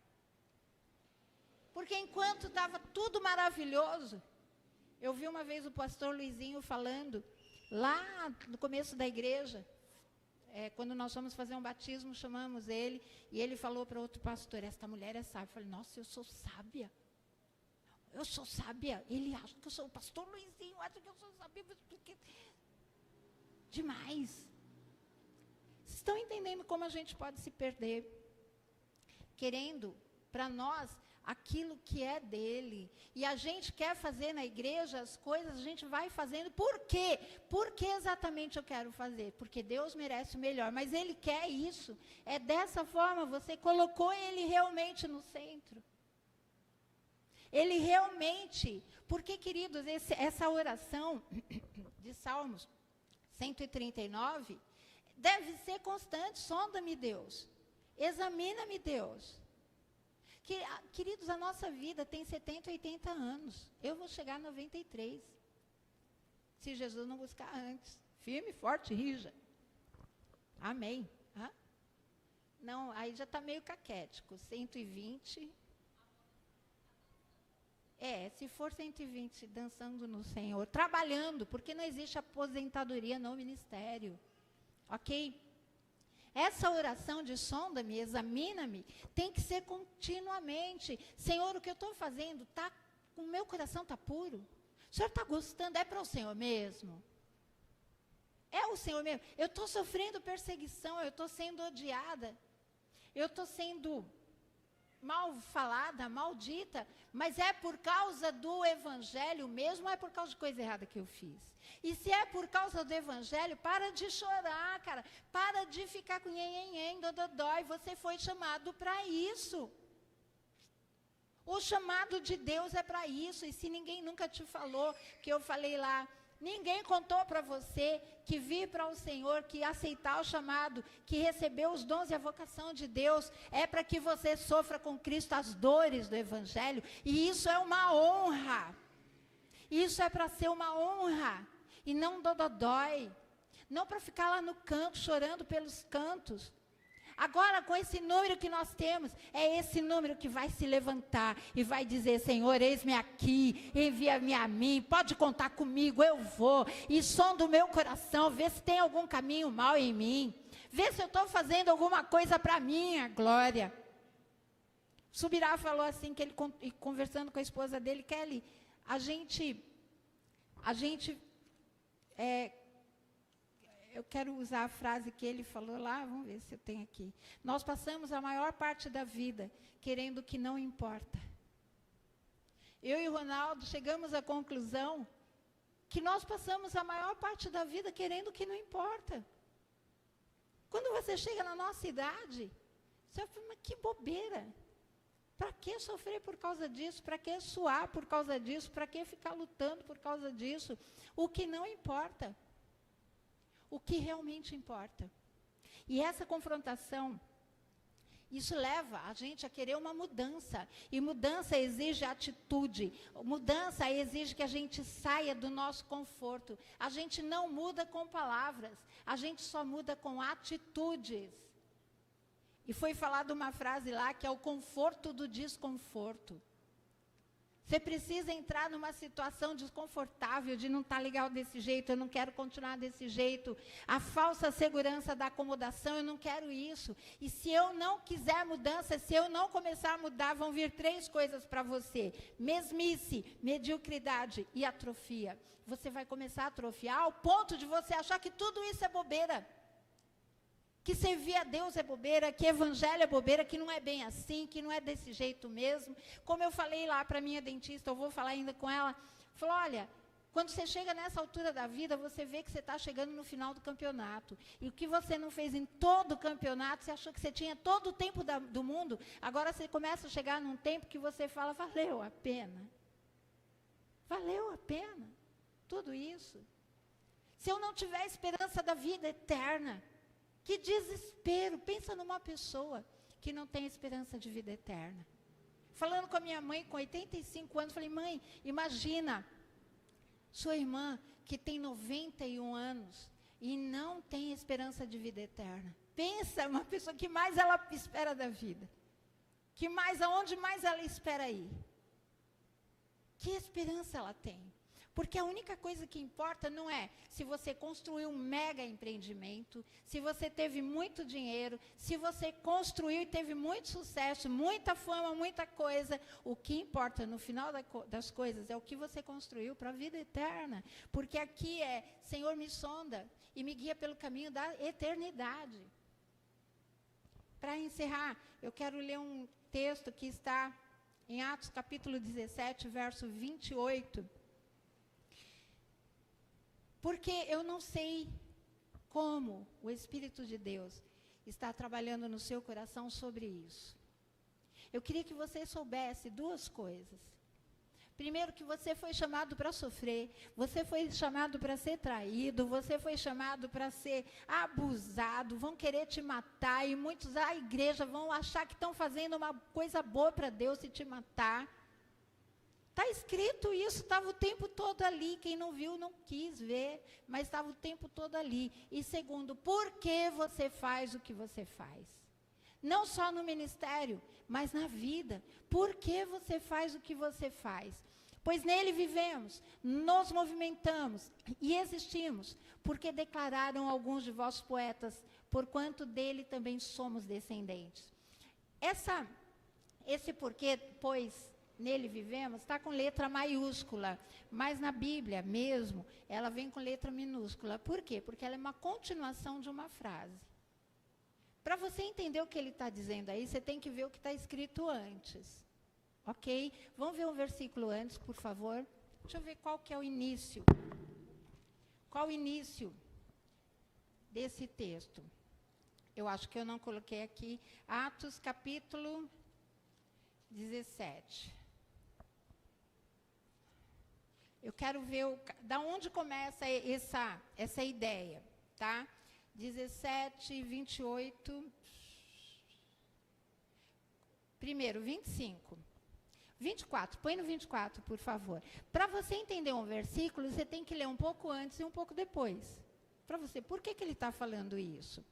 Porque enquanto estava tudo maravilhoso, eu vi uma vez o pastor Luizinho falando, lá no começo da igreja, quando nós fomos fazer um batismo, chamamos ele, e ele falou para outro pastor, esta mulher é sábia. Eu falei, nossa, eu sou sábia. Ele acha que eu sou o pastor Luizinho, acha que eu sou sábia. Demais. Vocês estão entendendo como a gente pode se perder? Querendo, para nós, aquilo que é dele. E a gente quer fazer na igreja as coisas, a gente vai fazendo. Por quê? Por que exatamente eu quero fazer? Porque Deus merece o melhor, mas ele quer isso. É dessa forma, você colocou ele realmente no centro. Ele realmente, porque, queridos, essa oração de Salmos 139 deve ser constante. Sonda-me, Deus. Examina-me, Deus. Queridos, a nossa vida tem 70, 80 anos. Eu vou chegar a 93. Se Jesus não buscar antes. Firme, forte, rija. Amém. Não, aí já está meio caquético. 120. Se for 120, dançando no Senhor. Trabalhando, porque não existe aposentadoria no ministério. Ok? Essa oração de sonda-me, examina-me, tem que ser continuamente. Senhor, o que eu estou fazendo, o meu coração está puro? O Senhor está gostando? É para o Senhor mesmo? É o Senhor mesmo? Eu estou sofrendo perseguição, eu estou sendo odiada, eu estou sendo mal falada, maldita, mas é por causa do Evangelho mesmo ou é por causa de coisa errada que eu fiz? E se é por causa do Evangelho, para de chorar, cara. Para de ficar com nhenhenhen, dodói. Você foi chamado para isso. O chamado de Deus é para isso. E se ninguém nunca te falou, que eu falei lá, ninguém contou para você que vir para o Senhor, que aceitar o chamado, que recebeu os dons e a vocação de Deus, é para que você sofra com Cristo as dores do Evangelho. E isso é uma honra. Isso é para ser uma honra. E não dodói, não para ficar lá no canto, chorando pelos cantos. Agora, com esse número que nós temos, é esse número que vai se levantar e vai dizer, Senhor, eis-me aqui, envia-me a mim, pode contar comigo, eu vou. E sonda o meu coração, vê se tem algum caminho mau em mim, vê se eu estou fazendo alguma coisa para minha glória. Subirá falou assim, que ele conversando com a esposa dele, Kelly, a gente eu quero usar a frase que ele falou lá, vamos ver se eu tenho aqui. Nós passamos a maior parte da vida querendo o que não importa. Eu e o Ronaldo chegamos à conclusão que nós passamos a maior parte da vida querendo o que não importa. Quando você chega na nossa idade, você fala, mas que bobeira. Para que sofrer por causa disso? Para que suar por causa disso? Para que ficar lutando por causa disso? O que não importa. O que realmente importa. E essa confrontação, Isso leva a gente a querer uma mudança. E mudança exige atitude. Mudança exige que a gente saia do nosso conforto. A gente não muda com palavras. A gente só muda com atitudes. E foi falada uma frase lá que é o conforto do desconforto. Você precisa entrar numa situação desconfortável de não estar legal desse jeito, eu não quero continuar desse jeito. A falsa segurança da acomodação, eu não quero isso. E se eu não quiser mudança, se eu não começar a mudar, vão vir 3 coisas para você. Mesmice, mediocridade e atrofia. Você vai começar a atrofiar ao ponto de você achar que tudo isso é bobeira. Que servir a Deus é bobeira, que evangelho é bobeira, que não é bem assim, que não é desse jeito mesmo. Como eu falei lá para a minha dentista, eu vou falar ainda com ela, falou, olha, quando você chega nessa altura da vida, você vê que você está chegando no final do campeonato. E o que você não fez em todo o campeonato, você achou que você tinha todo o tempo do mundo, agora você começa a chegar num tempo que você fala, valeu a pena. Valeu a pena tudo isso. Se eu não tiver esperança da vida eterna, que desespero, pensa numa pessoa que não tem esperança de vida eterna. Falando com a minha mãe, com 85 anos, falei, mãe, imagina, sua irmã que tem 91 anos e não tem esperança de vida eterna. Pensa, uma pessoa que mais ela espera da vida. Que mais, aonde mais ela espera ir? Que esperança ela tem? Porque a única coisa que importa não é se você construiu um mega empreendimento, se você teve muito dinheiro, se você construiu e teve muito sucesso, muita fama, muita coisa. O que importa no final das coisas é o que você construiu para a vida eterna. Porque aqui é, Senhor, me sonda e me guia pelo caminho da eternidade. Para encerrar, eu quero ler um texto que está em Atos capítulo 17, verso 28. Porque eu não sei como o Espírito de Deus está trabalhando no seu coração sobre isso. Eu queria que você soubesse 2 coisas. Primeiro, que você foi chamado para sofrer, você foi chamado para ser traído, você foi chamado para ser abusado, vão querer te matar, e muitos da igreja vão achar que estão fazendo uma coisa boa para Deus e te matar. Está escrito isso, estava o tempo todo ali. Quem não viu não quis ver, mas estava o tempo todo ali. E segundo, por que você faz o que você faz? Não só no ministério, mas na vida. Por que você faz o que você faz? Pois nele vivemos, nos movimentamos e existimos, porque declararam alguns de vossos poetas, porquanto dele também somos descendentes. Esse porquê, pois nele vivemos, está com letra maiúscula, mas na Bíblia mesmo, ela vem com letra minúscula. Por quê? Porque ela é uma continuação de uma frase. Para você entender o que ele está dizendo aí, você tem que ver o que está escrito antes. Ok? Vamos ver um versículo antes, por favor. Deixa eu ver qual que é o início. Qual o início desse texto? Eu acho que eu não coloquei aqui. Atos capítulo 17. Eu quero ver da onde começa essa ideia, tá? 17, 28. Primeiro, 25. 24, põe no 24, por favor. Para você entender um versículo, você tem que ler um pouco antes e um pouco depois. Para você, por que ele está falando isso?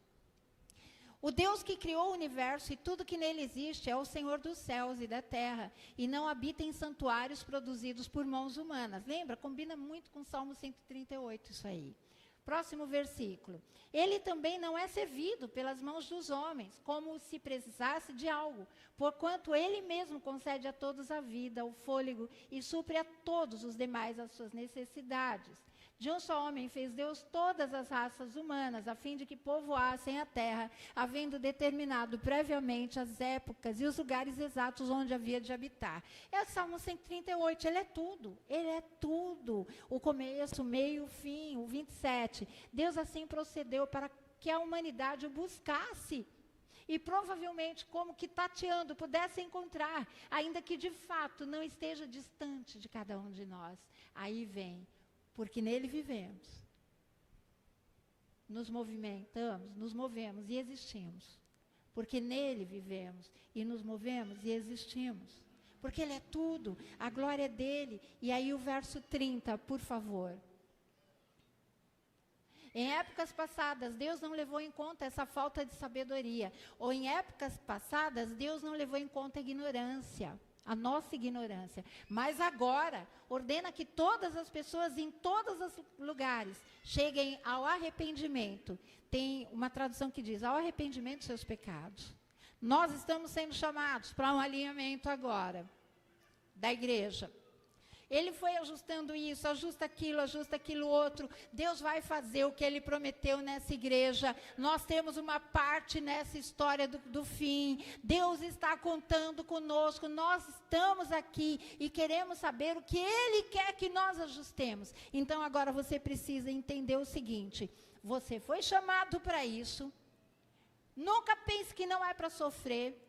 O Deus que criou o universo e tudo que nele existe é o Senhor dos céus e da terra, e não habita em santuários produzidos por mãos humanas. Lembra? Combina muito com o Salmo 138 isso aí. Próximo versículo. Ele também não é servido pelas mãos dos homens, como se precisasse de algo, porquanto ele mesmo concede a todos a vida, o fôlego, e supre a todos os demais as suas necessidades. De um só homem fez Deus todas as raças humanas, a fim de que povoassem a terra, havendo determinado previamente as épocas e os lugares exatos onde havia de habitar. É o Salmo 138, ele é tudo, o começo, o meio, o fim, o 27. Deus assim procedeu para que a humanidade o buscasse. E provavelmente, como que tateando, pudesse encontrar, ainda que de fato não esteja distante de cada um de nós. Aí vem. Porque nele vivemos, nos movimentamos, nos movemos e existimos. porque nele vivemos e nos movemos e existimos. Porque ele é tudo, a glória é dele. E aí o verso 30, por favor. Em épocas passadas, Deus não levou em conta essa falta de sabedoria. Ou em épocas passadas, Deus não levou em conta a ignorância, a nossa ignorância. Mas agora, ordena que todas as pessoas em todos os lugares cheguem ao arrependimento. Tem uma tradução que diz, ao arrependimento dos seus pecados. Nós estamos sendo chamados para um alinhamento agora da igreja. Ele foi ajustando isso, ajusta aquilo outro. Deus vai fazer o que ele prometeu nessa igreja. Nós temos uma parte nessa história do fim. Deus está contando conosco. Nós estamos aqui e queremos saber o que ele quer que nós ajustemos. Então agora você precisa entender o seguinte: você foi chamado para isso. Nunca pense que não é para sofrer,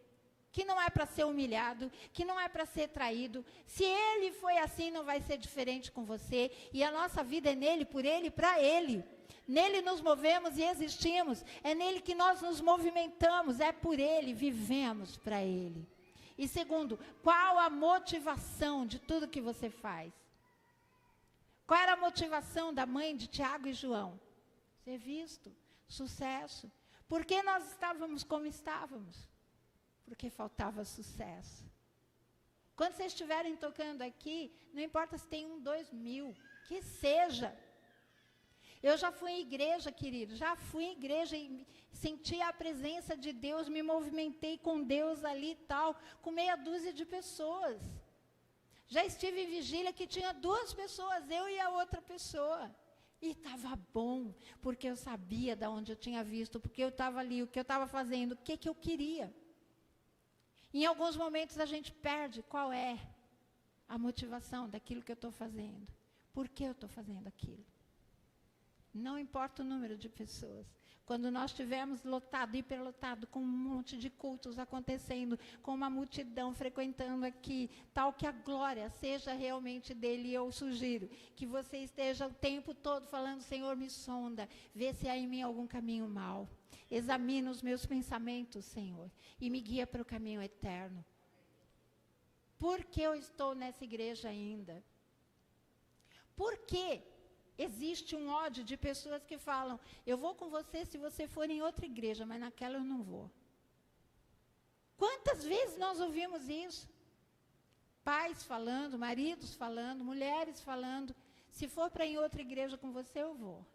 que não é para ser humilhado, que não é para ser traído. Se ele foi assim, não vai ser diferente com você. E a nossa vida é nele, por ele e para ele. Nele nos movemos e existimos. É nele que nós nos movimentamos. É por ele, vivemos para ele. E segundo, qual a motivação de tudo que você faz? Qual era a motivação da mãe de Tiago e João? Ser visto, sucesso. Por que nós estávamos como estávamos? Porque faltava sucesso. Quando vocês estiverem tocando aqui, não importa se tem 1, 2 mil, que seja. Eu já fui em igreja, querido, já fui em igreja e senti a presença de Deus, me movimentei com Deus ali e tal, com meia dúzia de pessoas. Já estive em vigília que tinha 2 pessoas, eu e a outra pessoa. E estava bom, porque eu sabia de onde eu tinha visto, porque eu estava ali, o que eu estava fazendo, o que eu queria. Em alguns momentos a gente perde qual é a motivação daquilo que eu estou fazendo. Por que eu estou fazendo aquilo? Não importa o número de pessoas. Quando nós estivermos lotado, hiperlotado, com um monte de cultos acontecendo, com uma multidão frequentando aqui, tal que a glória seja realmente dele, eu sugiro que você esteja o tempo todo falando: Senhor, me sonda, vê se há em mim algum caminho mau. Examina os meus pensamentos, Senhor, e me guia para o caminho eterno. Por que eu estou nessa igreja ainda? Por que existe um ódio de pessoas que falam: eu vou com você se você for em outra igreja, mas naquela eu não vou? Quantas vezes nós ouvimos isso? Pais falando, maridos falando, mulheres falando: se for para ir em outra igreja com você, eu vou,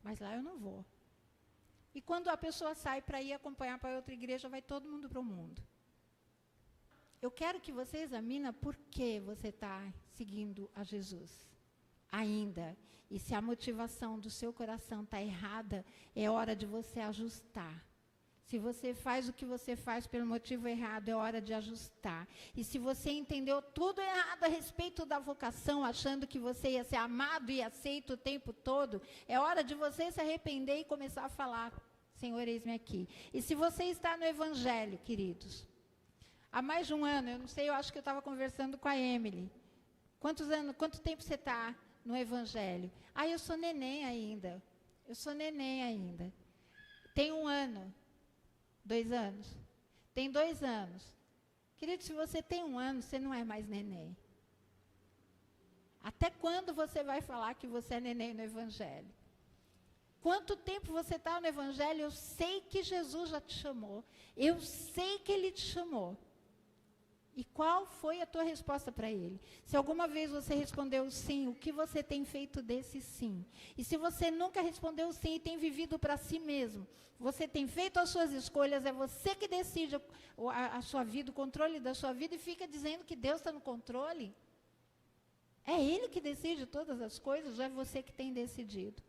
mas lá eu não vou. E quando a pessoa sai para ir acompanhar para outra igreja, vai todo mundo para o mundo. Eu quero que você examine por que você está seguindo a Jesus ainda. E se a motivação do seu coração está errada, é hora de você ajustar. Se você faz o que você faz pelo motivo errado, é hora de ajustar. E se você entendeu tudo errado a respeito da vocação, achando que você ia ser amado e aceito o tempo todo, é hora de você se arrepender e começar a falar: Senhor, eis-me aqui. E se você está no Evangelho, queridos, há mais de um ano, eu não sei, eu acho que eu estava conversando com a Emily. Quanto tempo você está no Evangelho? Eu sou neném ainda. Tem 1 ano. 2 anos? Tem 2 anos. Querido, se você tem 1 ano, você não é mais neném. Até quando você vai falar que você é neném no Evangelho? Quanto tempo você está no Evangelho? Eu sei que Jesus já te chamou. Eu sei que Ele te chamou. E qual foi a tua resposta para Ele? Se alguma vez você respondeu sim, o que você tem feito desse sim? E se você nunca respondeu sim e tem vivido para si mesmo, você tem feito as suas escolhas, é você que decide a sua vida, o controle da sua vida, e fica dizendo que Deus está no controle? É Ele que decide todas as coisas, ou é você que tem decidido?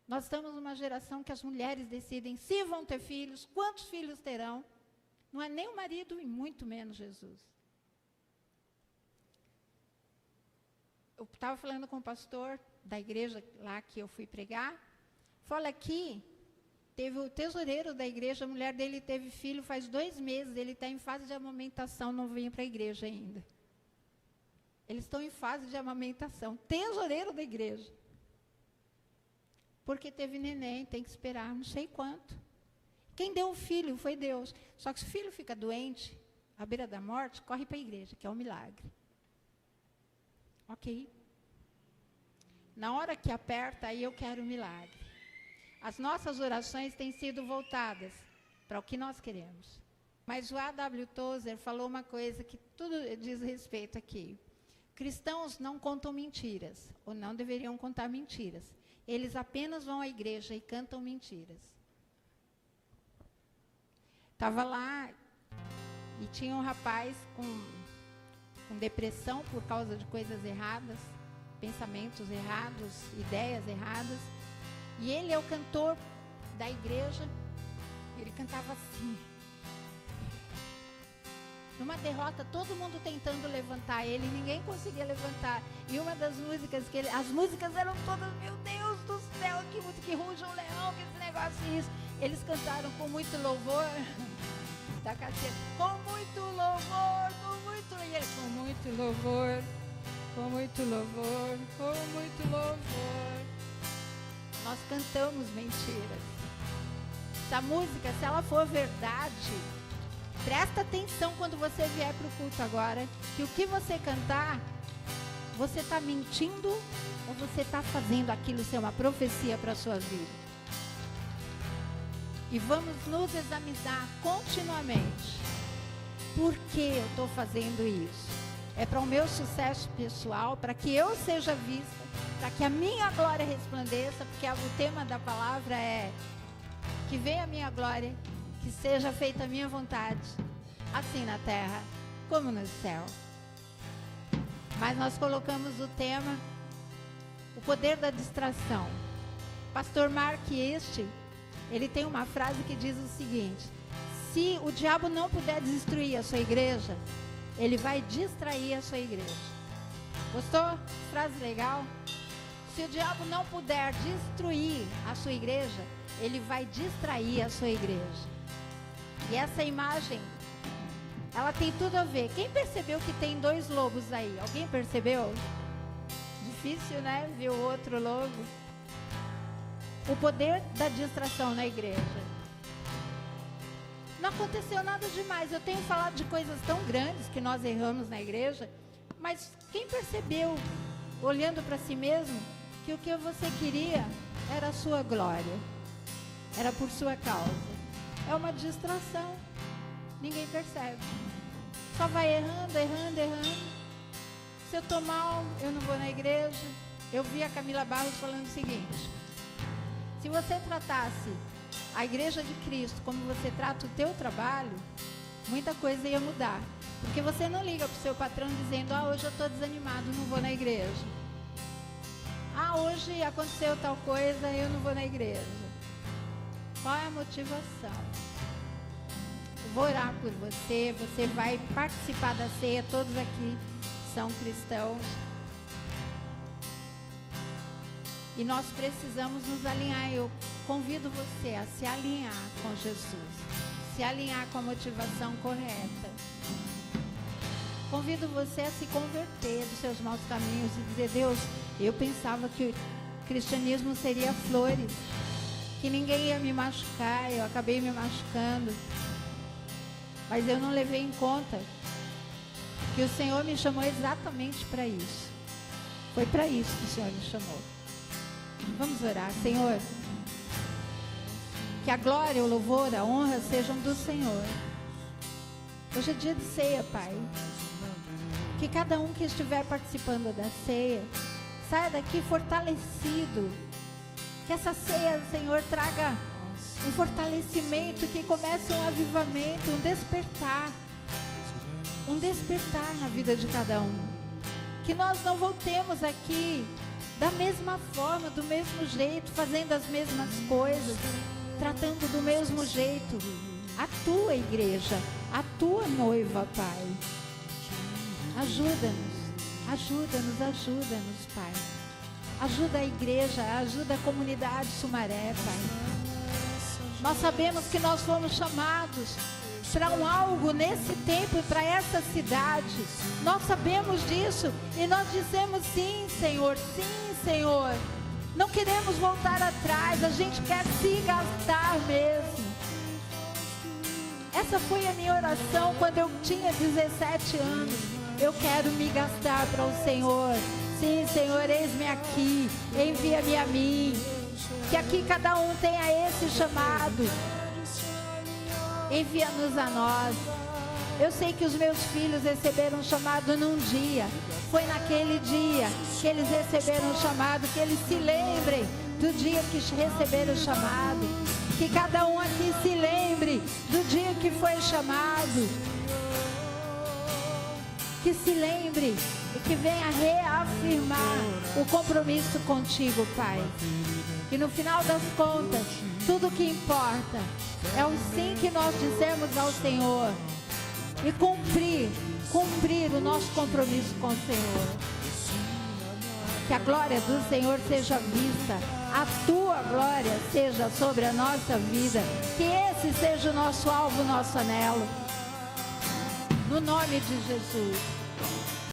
Nós estamos numa geração que as mulheres decidem se vão ter filhos, quantos filhos terão. Não é nem o marido e muito menos Jesus. Eu estava falando com o pastor da igreja lá que eu fui pregar. Fala aqui, teve o tesoureiro da igreja, a mulher dele teve filho faz 2 meses, ele está em fase de amamentação, não veio para a igreja ainda. Eles estão em fase de amamentação. Tesoureiro da igreja. Porque teve neném, tem que esperar não sei quanto. Quem deu o filho foi Deus. Só que se o filho fica doente, à beira da morte, corre para a igreja, que é um milagre. Ok? Na hora que aperta, aí eu quero um milagre. As nossas orações têm sido voltadas para o que nós queremos. Mas o A.W. Tozer falou uma coisa que tudo diz respeito aqui. Cristãos não contam mentiras, ou não deveriam contar mentiras. Eles apenas vão à igreja e cantam mentiras. Estava lá e tinha um rapaz com depressão por causa de coisas erradas, pensamentos errados, ideias erradas. E ele é o cantor da igreja. Ele cantava assim. Numa derrota, todo mundo tentando levantar ele, ninguém conseguia levantar. E uma das músicas que as músicas eram todas, meu Deus do céu, que música, que ruja um leão, que esse negócio isso. Eles cantaram com muito louvor, da caceta, com muito louvor, e ele, com muito louvor, com muito louvor, com muito louvor. Nós cantamos mentiras. Essa música, se ela for verdade, presta atenção quando você vier para o culto agora, que o que você cantar, você está mentindo ou você está fazendo aquilo ser uma profecia para a sua vida? E vamos nos examinar continuamente. Por que eu estou fazendo isso? É para o meu sucesso pessoal, para que eu seja vista, para que a minha glória resplandeça, porque o tema da palavra é que venha a minha glória, que seja feita a minha vontade, assim na terra como no céu. Mas nós colocamos o tema, o poder da distração. Pastor Mark ele tem uma frase que diz o seguinte: se o diabo não puder destruir a sua igreja, ele vai distrair a sua igreja. Gostou? Frase legal? Se o diabo não puder destruir a sua igreja, ele vai distrair a sua igreja. E essa imagem, ela tem tudo a ver. Quem percebeu que tem 2 lobos aí? Alguém percebeu? Difícil, né? Ver o outro lobo. O poder da distração na igreja. Não aconteceu nada demais. Eu tenho falado de coisas tão grandes que nós erramos na igreja, mas quem percebeu, olhando para si mesmo, que o que você queria era a sua glória, era por sua causa? É uma distração. Ninguém percebe. Só vai errando. Se eu estou mal, eu não vou na igreja. Eu vi a Camila Barros falando o seguinte: se você tratasse a igreja de Cristo como você trata o teu trabalho, muita coisa ia mudar. Porque você não liga para o seu patrão dizendo: hoje eu estou desanimado, não vou na igreja. Hoje aconteceu tal coisa, eu não vou na igreja. Qual é a motivação? Eu vou orar por você, você vai participar da ceia, todos aqui são cristãos. E nós precisamos nos alinhar. Eu convido você a se alinhar com Jesus, se alinhar com a motivação correta. Convido você a se converter dos seus maus caminhos e dizer: Deus, eu pensava que o cristianismo seria flores, que ninguém ia me machucar, eu acabei me machucando. Mas eu não levei em conta que o Senhor me chamou exatamente para isso. Foi para isso que o Senhor me chamou. Vamos orar. Senhor, que a glória, o louvor, a honra sejam do Senhor. Hoje é dia de ceia, Pai. Que cada um que estiver participando da ceia saia daqui fortalecido. Que essa ceia, Senhor, traga um fortalecimento, que comece um avivamento, um despertar na vida de cada um. Que nós não voltemos aqui da mesma forma, do mesmo jeito, fazendo as mesmas coisas, tratando do mesmo jeito a tua igreja, a tua noiva, Pai. Ajuda-nos, Pai. Ajuda a igreja, ajuda a comunidade Sumaré, Pai. Nós sabemos que nós fomos chamados para um algo nesse tempo e para essa cidade. Nós sabemos disso e nós dissemos sim, Senhor, sim, Senhor. Não queremos voltar atrás, a gente quer se gastar mesmo. Essa foi a minha oração quando eu tinha 17 anos. Eu quero me gastar para o Senhor. Sim, Senhor, eis-me aqui, envia-me a mim. Que aqui cada um tenha esse chamado. Envia-nos a nós. Eu sei que os meus filhos receberam um chamado num dia. Foi naquele dia que eles receberam o chamado. Que eles se lembrem do dia que receberam o chamado. Que cada um aqui se lembre do dia que foi chamado. Que se lembre e que venha reafirmar o compromisso contigo, Pai. Que no final das contas, tudo que importa é o sim que nós dizemos ao Senhor. E cumprir o nosso compromisso com o Senhor. Que a glória do Senhor seja vista, a tua glória seja sobre a nossa vida. Que esse seja o nosso alvo, nosso anelo. No nome de Jesus.